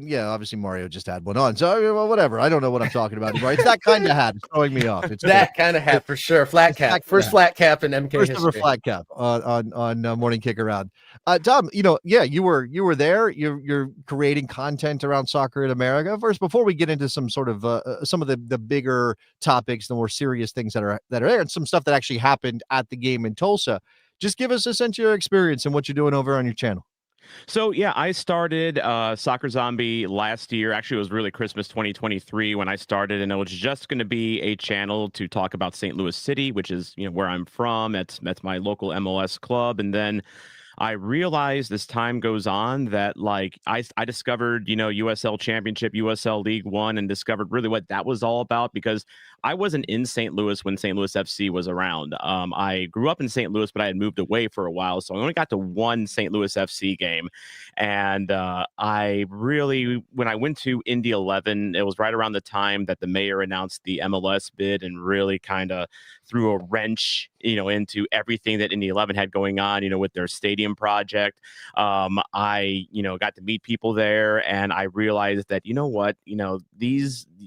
[SPEAKER 2] Yeah, obviously Mario just had one on. So, well, whatever. I don't know what I'm talking about anymore. It's that kind of hat. It's throwing me off. It's
[SPEAKER 1] that kind of hat for sure. Flat cap. First flat cap in MK
[SPEAKER 2] First
[SPEAKER 1] history.
[SPEAKER 2] ever flat cap on Morning Kickaround. Tom, you were there. You're creating content around soccer in America. First, before we get into some sort of some of the bigger topics, the more serious things that are there, and some stuff that actually happened at the game in Tulsa, just give us a sense of your experience and what you're doing over on your channel.
[SPEAKER 5] So, yeah, I started Soccer Zombie last year. Actually, it was really Christmas 2023 when I started, and it was just going to be a channel to talk about St. Louis City, which is, where I'm from. That's my local MLS club. And then I realized as time goes on that, like, I discovered, USL Championship, USL League One, and discovered really what that was all about, because I wasn't in St. Louis when St. Louis FC was around. I grew up in St. Louis, but I had moved away for a while, so I only got to one St. Louis FC game. And when I went to Indy 11, it was right around the time that the mayor announced the MLS bid and really kind of threw a wrench, into everything that Indy 11 had going on, with their stadium project. I got to meet people there, and I realized that,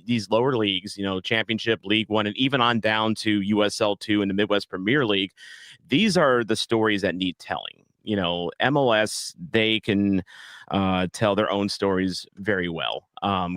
[SPEAKER 5] these lower leagues, Championship, League One, and even on down to USL 2 and the Midwest Premier League, these are the stories that need telling. MLS, they can tell their own stories very well.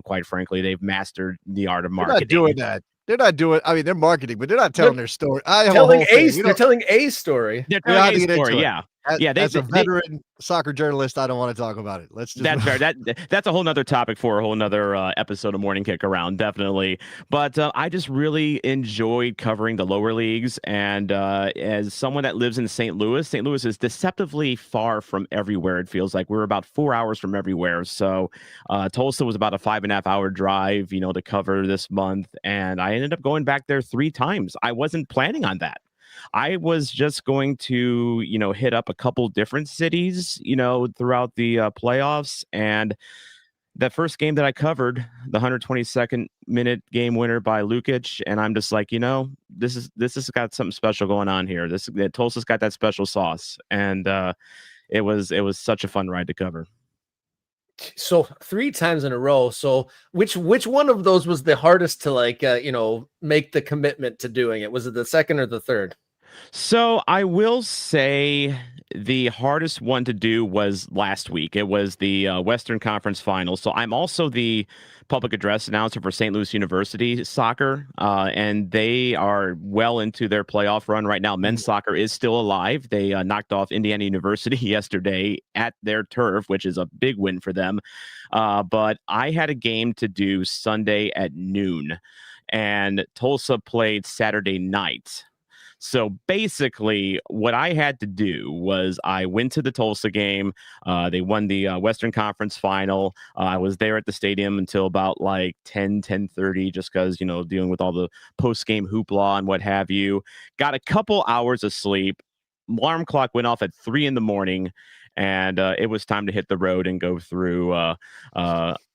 [SPEAKER 5] Quite frankly, they've mastered the art of marketing.
[SPEAKER 2] They're not doing that. They're not doing. I mean, they're marketing, but they're not telling their story.
[SPEAKER 1] They're telling a story.
[SPEAKER 5] They're telling a story. Yeah.
[SPEAKER 2] As a veteran soccer journalist, I don't want to talk about it. Let's just.
[SPEAKER 5] That's fair. That's a whole nother topic for a whole nother episode of Morning Kick Around, definitely. But I just really enjoyed covering the lower leagues, and as someone that lives in St. Louis is deceptively far from everywhere. It feels like we're about 4 hours from everywhere. So Tulsa was about a 5.5 hour drive, to cover this month, and I ended up going back there 3 times. I wasn't planning on that. I was just going to, hit up a couple different cities, throughout the playoffs. And the first game that I covered, the 122nd minute game winner by Lukic, and I'm just like, this has got something special going on here. Tulsa's got that special sauce, and it was such a fun ride to cover.
[SPEAKER 1] So 3 times in a row. So which one of those was the hardest to make the commitment to doing it? Was it the second or the third?
[SPEAKER 5] So I will say the hardest one to do was last week. It was the Western Conference Finals. So I'm also the public address announcer for St. Louis University soccer, and they are well into their playoff run right now. Men's soccer is still alive. They knocked off Indiana University yesterday at their turf, which is a big win for them. But I had a game to do Sunday at noon, and Tulsa played Saturday night. So basically, what I had to do was I went to the Tulsa game. They won the Western Conference Final. I was there at the stadium until about like 10:30, just because, dealing with all the post-game hoopla and what have you. Got a couple hours of sleep. Alarm clock went off at 3 a.m, and it was time to hit the road and go through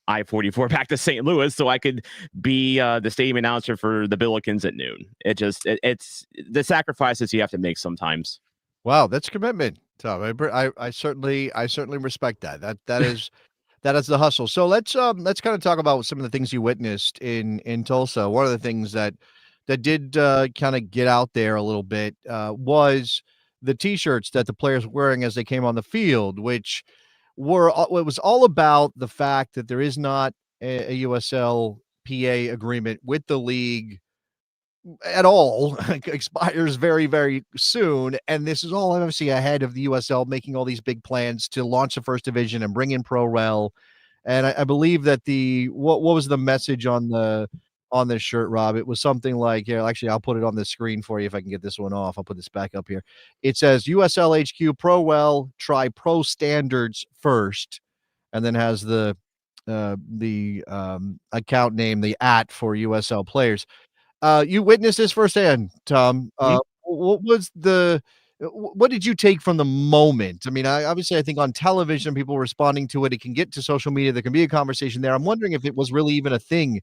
[SPEAKER 5] I-44 back to St. Louis so I could be the stadium announcer for the Billikens at noon. It's the sacrifices you have to make sometimes.
[SPEAKER 2] Wow, that's commitment, Tom. I certainly respect that. That is the hustle. So let's kind of talk about some of the things you witnessed in Tulsa. One of the things that did kind of get out there a little bit was the T-shirts that the players were wearing as they came on the field, which it was all about the fact that there is not a USL PA agreement with the league at all. Expires very, very soon. And this is all obviously ahead of the USL making all these big plans to launch the first division and bring in Pro Rel And I believe that what was the message on this shirt, Rob? It was something like, yeah, actually, I'll put it on the screen for you if I can get this one off. I'll put this back up here. It says USL HQ try pro standards first, and then has the account name, the @ for USL players. You witnessed this firsthand, Tom. What did you take from the moment? I mean, obviously, I think on television, people responding to it, it can get to social media. There can be a conversation there. I'm wondering if it was really even a thing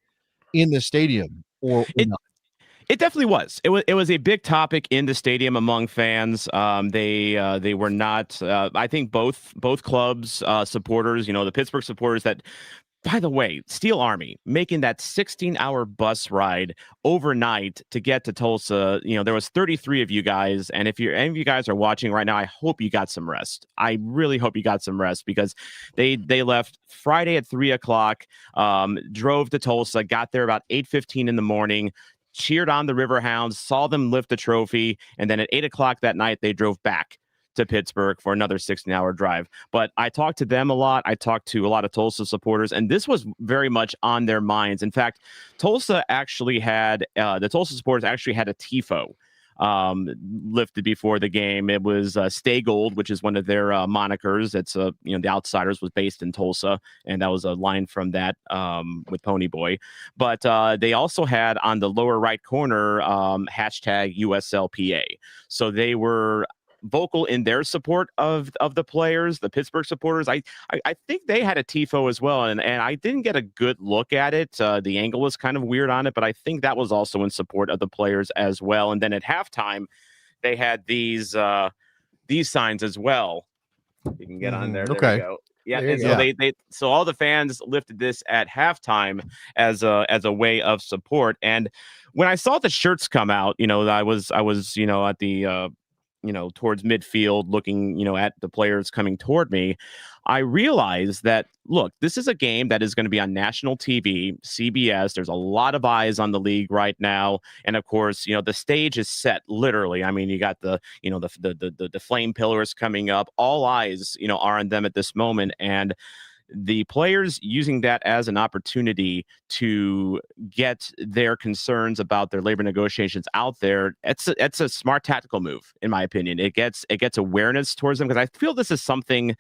[SPEAKER 2] in the stadium or not.
[SPEAKER 5] It definitely was. It was a big topic in the stadium among fans. They were not. I think both clubs supporters. The Pittsburgh supporters that. By the way, Steel Army making that 16-hour bus ride overnight to get to Tulsa. There was 33 of you guys, and if any of you guys are watching right now, I hope you got some rest. I really hope you got some rest because they left Friday at 3:00, drove to Tulsa, got there about 8:15 in the morning, cheered on the Riverhounds, saw them lift the trophy, and then at 8:00 that night they drove back to Pittsburgh for another 16-hour drive. But I talked to them a lot. I talked to a lot of Tulsa supporters, and this was very much on their minds. In fact, Tulsa actually had the Tulsa supporters actually had a tifo lifted before the game. It was Stay Gold, which is one of their monikers. It's the Outsiders was based in Tulsa, and that was a line from that with Pony Boy. But they also had on the lower right corner hashtag USLPA. So they were vocal in their support of the players, the Pittsburgh supporters. I think they had a tifo as well, and I didn't get a good look at it. The angle was kind of weird on it, but I think that was also in support of the players as well. And then at halftime, they had these signs as well. You can get on there. There
[SPEAKER 2] okay.
[SPEAKER 5] we go. Yeah,
[SPEAKER 2] and
[SPEAKER 5] so so all the fans lifted this at halftime as a way of support. And when I saw the shirts come out, I was at the towards midfield looking, at the players coming toward me, I realized that, look, this is a game that is going to be on national TV, CBS. There's a lot of eyes on the league right now. And of course, the stage is set literally. I mean, you got the flame pillars coming up, all eyes, are on them at this moment. And the players using that as an opportunity to get their concerns about their labor negotiations out there, it's a smart tactical move, in my opinion. It gets awareness towards them, because I feel this is something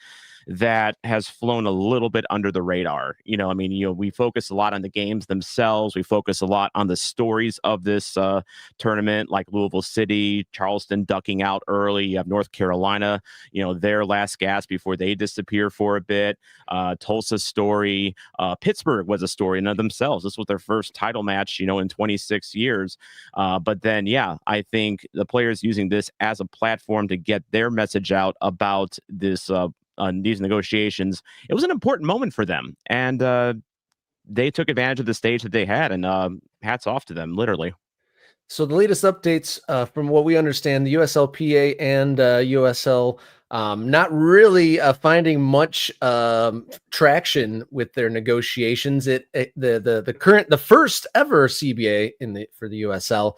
[SPEAKER 5] that has flown a little bit under the radar. We focus a lot on the games themselves. We focus a lot on the stories of this tournament, like Louisville City, Charleston ducking out early. You have North Carolina, their last gasp before they disappear for a bit. Tulsa's story. Pittsburgh was a story in and of themselves. This was their first title match, in 26 years. But then, I think the players using this as a platform to get their message out about this these negotiations, it was an important moment for them, and they took advantage of the stage that they had, and hats off to them, literally.
[SPEAKER 1] So the latest updates, from what we understand, the USLPA and USL not really finding much traction with their negotiations. The first ever CBA for the USL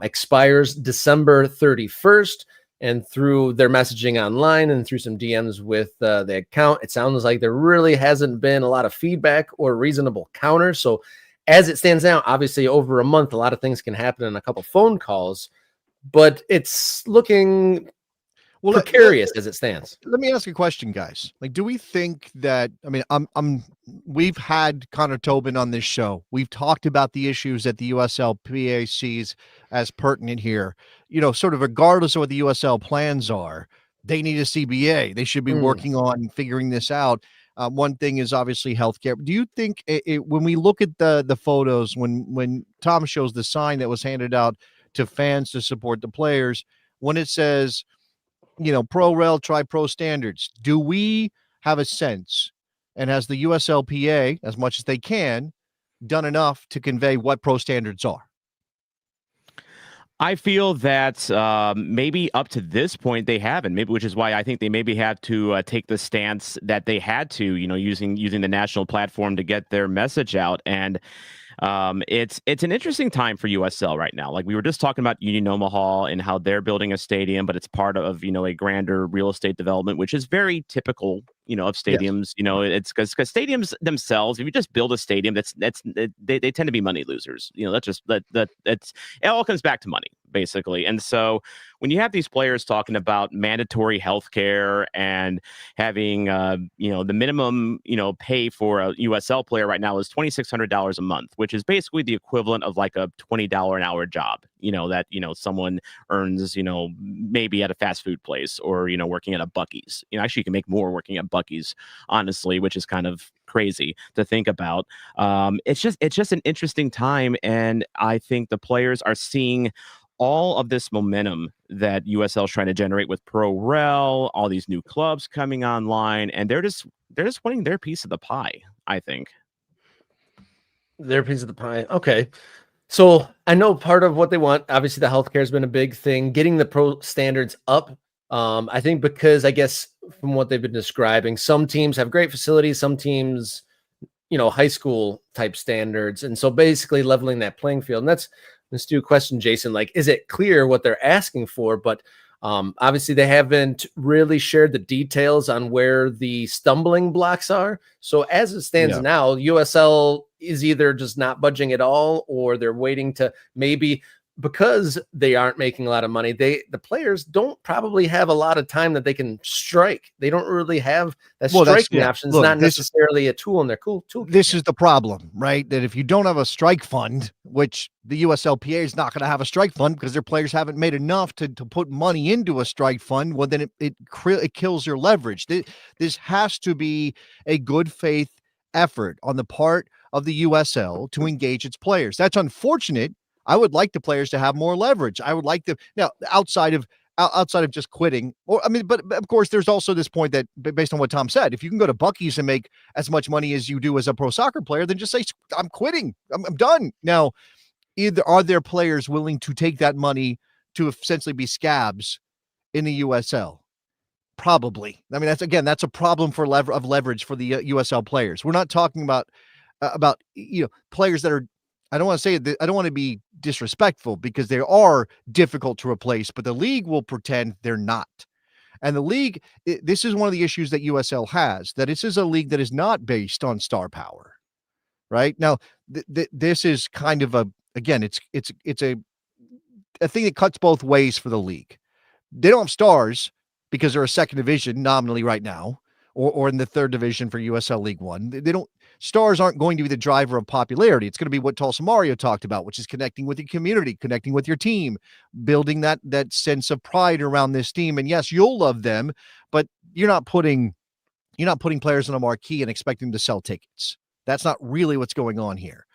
[SPEAKER 1] expires December 31st. And through their messaging online and through some DMs with the account, it sounds like there really hasn't been a lot of feedback or reasonable counter. So as it stands now, obviously over a month, a lot of things can happen in a couple phone calls, but it's looking precarious as it stands.
[SPEAKER 2] Let me ask a question, guys. Like, do we think that, we've had Connor Tobin on this show. We've talked about the issues that the USLPA sees as pertinent here. Sort of regardless of what the USL plans are, they need a CBA. They should be working on figuring this out. One thing is obviously healthcare. Do you think when we look at the photos, when Tom shows the sign that was handed out to fans to support the players, when it says, pro rel, try pro standards, do we have a sense, and has the USLPA, as much as they can, done enough to convey what pro standards are?
[SPEAKER 5] I feel that maybe up to this point they haven't, which is why I think they maybe have to take the stance that they had to, using the national platform to get their message out. And it's an interesting time for USL right now. Like we were just talking about Union Omaha and how they're building a stadium, but it's part of, a grander real estate development, which is very typical of stadiums. It's because stadiums themselves, if you just build a stadium, they tend to be money losers. It all comes back to money, basically. And so when you have these players talking about mandatory health care and having the minimum pay for a USL player right now is $2,600 a month, which is basically the equivalent of like a $20 an hour job that someone earns maybe at a fast food place or working at a Buc-ee's. Actually you can make more working at Buc-ee's, honestly, which is kind of crazy to think about. It's just an interesting time, and I think the players are seeing all of this momentum that USL is trying to generate with Pro Rel, all these new clubs coming online, and they're just wanting their piece of the pie, I think.
[SPEAKER 1] Their piece of the pie. Okay. So I know part of what they want, obviously the healthcare has been a big thing, getting the pro standards up. I think because I guess from what they've been describing, some teams have great facilities, some teams, high school type standards. And so basically leveling that playing field. And let's do a question, Jason, like, is it clear what they're asking for? But obviously they haven't really shared the details on where the stumbling blocks are. So as it stands now, USL is either just not budging at all, or they're waiting to maybe, because they aren't making a lot of money, the players don't probably have a lot of time that they can strike. They don't really have that striking option. It's not necessarily a tool in their toolkit.
[SPEAKER 2] This is the problem, right? That if you don't have a strike fund, which the USLPA is not going to have a strike fund because their players haven't made enough to put money into a strike fund, well, then it kills your leverage. This has to be a good faith effort on the part of the USL to engage its players. That's unfortunate. I would like the players to have more leverage. I would like now outside of just quitting, but of course there's also this point that based on what Tom said, if you can go to Buc-ee's and make as much money as you do as a pro soccer player, then just say, I'm quitting. I'm done. Now, either are there players willing to take that money to essentially be scabs in the USL? Probably. I mean, that's a problem for leverage for the USL players. We're not talking about players that are, I don't want to say that, I don't want to be disrespectful, because they are difficult to replace, but the league will pretend they're not. And the league, this is one of the issues that USL has, that this is a league that is not based on star power, right? Now, this is kind of it's a thing that cuts both ways for the league. They don't have stars because they're a second division nominally right now, or in the third division for USL League One. Stars aren't going to be the driver of popularity. It's going to be what Tulsa Mario talked about, which is connecting with your community, connecting with your team, building that sense of pride around this team. And yes, you'll love them, but you're not putting players on a marquee and expecting them to sell tickets. That's not really what's going on here.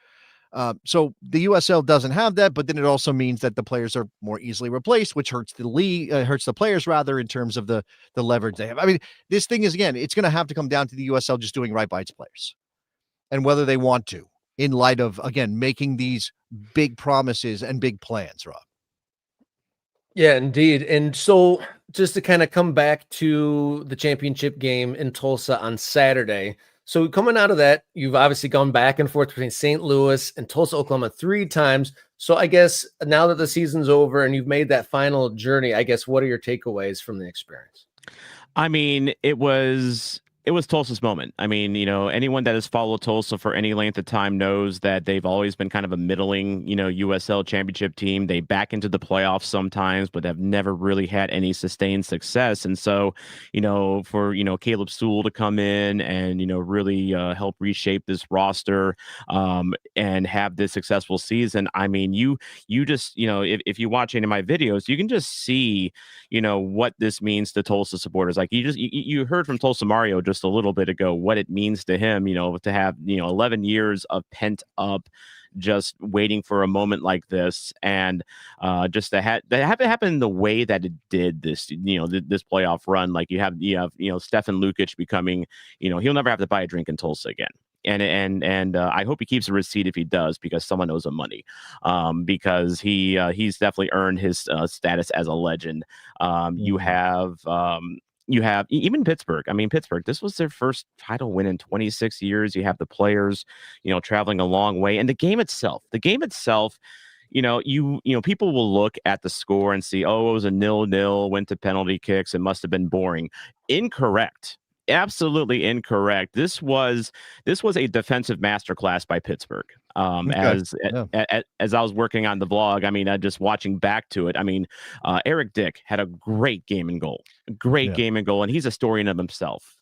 [SPEAKER 2] So the USL doesn't have that, but then it also means that the players are more easily replaced, which hurts the league, hurts the players rather, in terms of the leverage they have. I mean, this thing is, again, it's going to have to come down to the USL just doing right by its players, and whether they want to, in light of, again, making these big promises and big plans, Rob.
[SPEAKER 1] Yeah, indeed. And so just to kind of come back to the championship game in Tulsa on Saturday. So coming out of that, you've obviously gone back and forth between St. Louis and Tulsa, Oklahoma 3 times. So I guess now that the season's over and you've made that final journey, I guess, what are your takeaways from the experience?
[SPEAKER 5] I mean, it was Tulsa's moment. I mean, anyone that has followed Tulsa for any length of time knows that they've always been kind of a middling, USL championship team. They back into the playoffs sometimes, but have never really had any sustained success. And so, for, Caleb Sewell to come in and, really help reshape this roster and have this successful season. I mean, you just, if you watch any of my videos, you can just see, what this means to Tulsa supporters. Like you heard from Tulsa Mario just a little bit ago what it means to him, to have 11 years of pent up, just waiting for a moment like this, and just to have it happen the way that it did this this playoff run. Like you have Stefan Lukic becoming, he'll never have to buy a drink in Tulsa again. And I hope he keeps a receipt if he does, because someone owes him money, because he's definitely earned his status as a legend. You have even Pittsburgh. I mean, Pittsburgh, this was their first title win in 26 years. You have the players, traveling a long way. And the game itself, people will look at the score and see, oh, it was a 0-0, went to penalty kicks. It must have been boring. Incorrect. absolutely incorrect. This was a defensive masterclass by Pittsburgh.
[SPEAKER 2] Okay.
[SPEAKER 5] As I was working on the vlog, I mean, just watching back to it, I mean, Eric Dick had a great game and goal, and he's a story in of himself.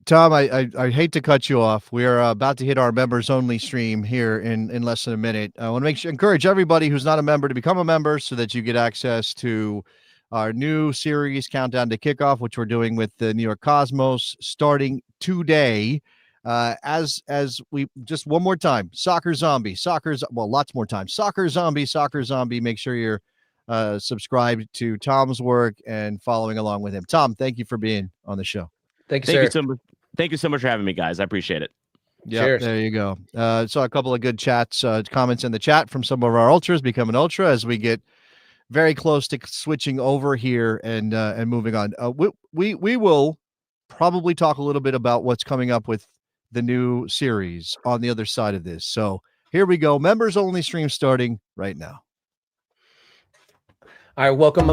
[SPEAKER 2] Tom, I hate to cut you off. We are about to hit our members only stream here in less than a minute. I want to encourage everybody who's not a member to become a member so that you get access to our new series, Countdown to Kickoff, which we're doing with the New York Cosmos starting today. As we just one more time, lots more time. Soccer Zombie. Make sure you're subscribed to Tom's work and following along with him. Tom, thank you for being on the show.
[SPEAKER 1] Thank you
[SPEAKER 5] so much. Thank you so much for having me, guys. I appreciate it.
[SPEAKER 2] Yeah,
[SPEAKER 1] Cheers.
[SPEAKER 2] there you go. Saw a couple of good comments in the chat from some of our ultras become an ultra as we get very close to switching over here and moving on. We will probably talk a little bit about what's coming up with the new series on the other side of this. So here we go. Members only stream starting right now.
[SPEAKER 1] All right, welcome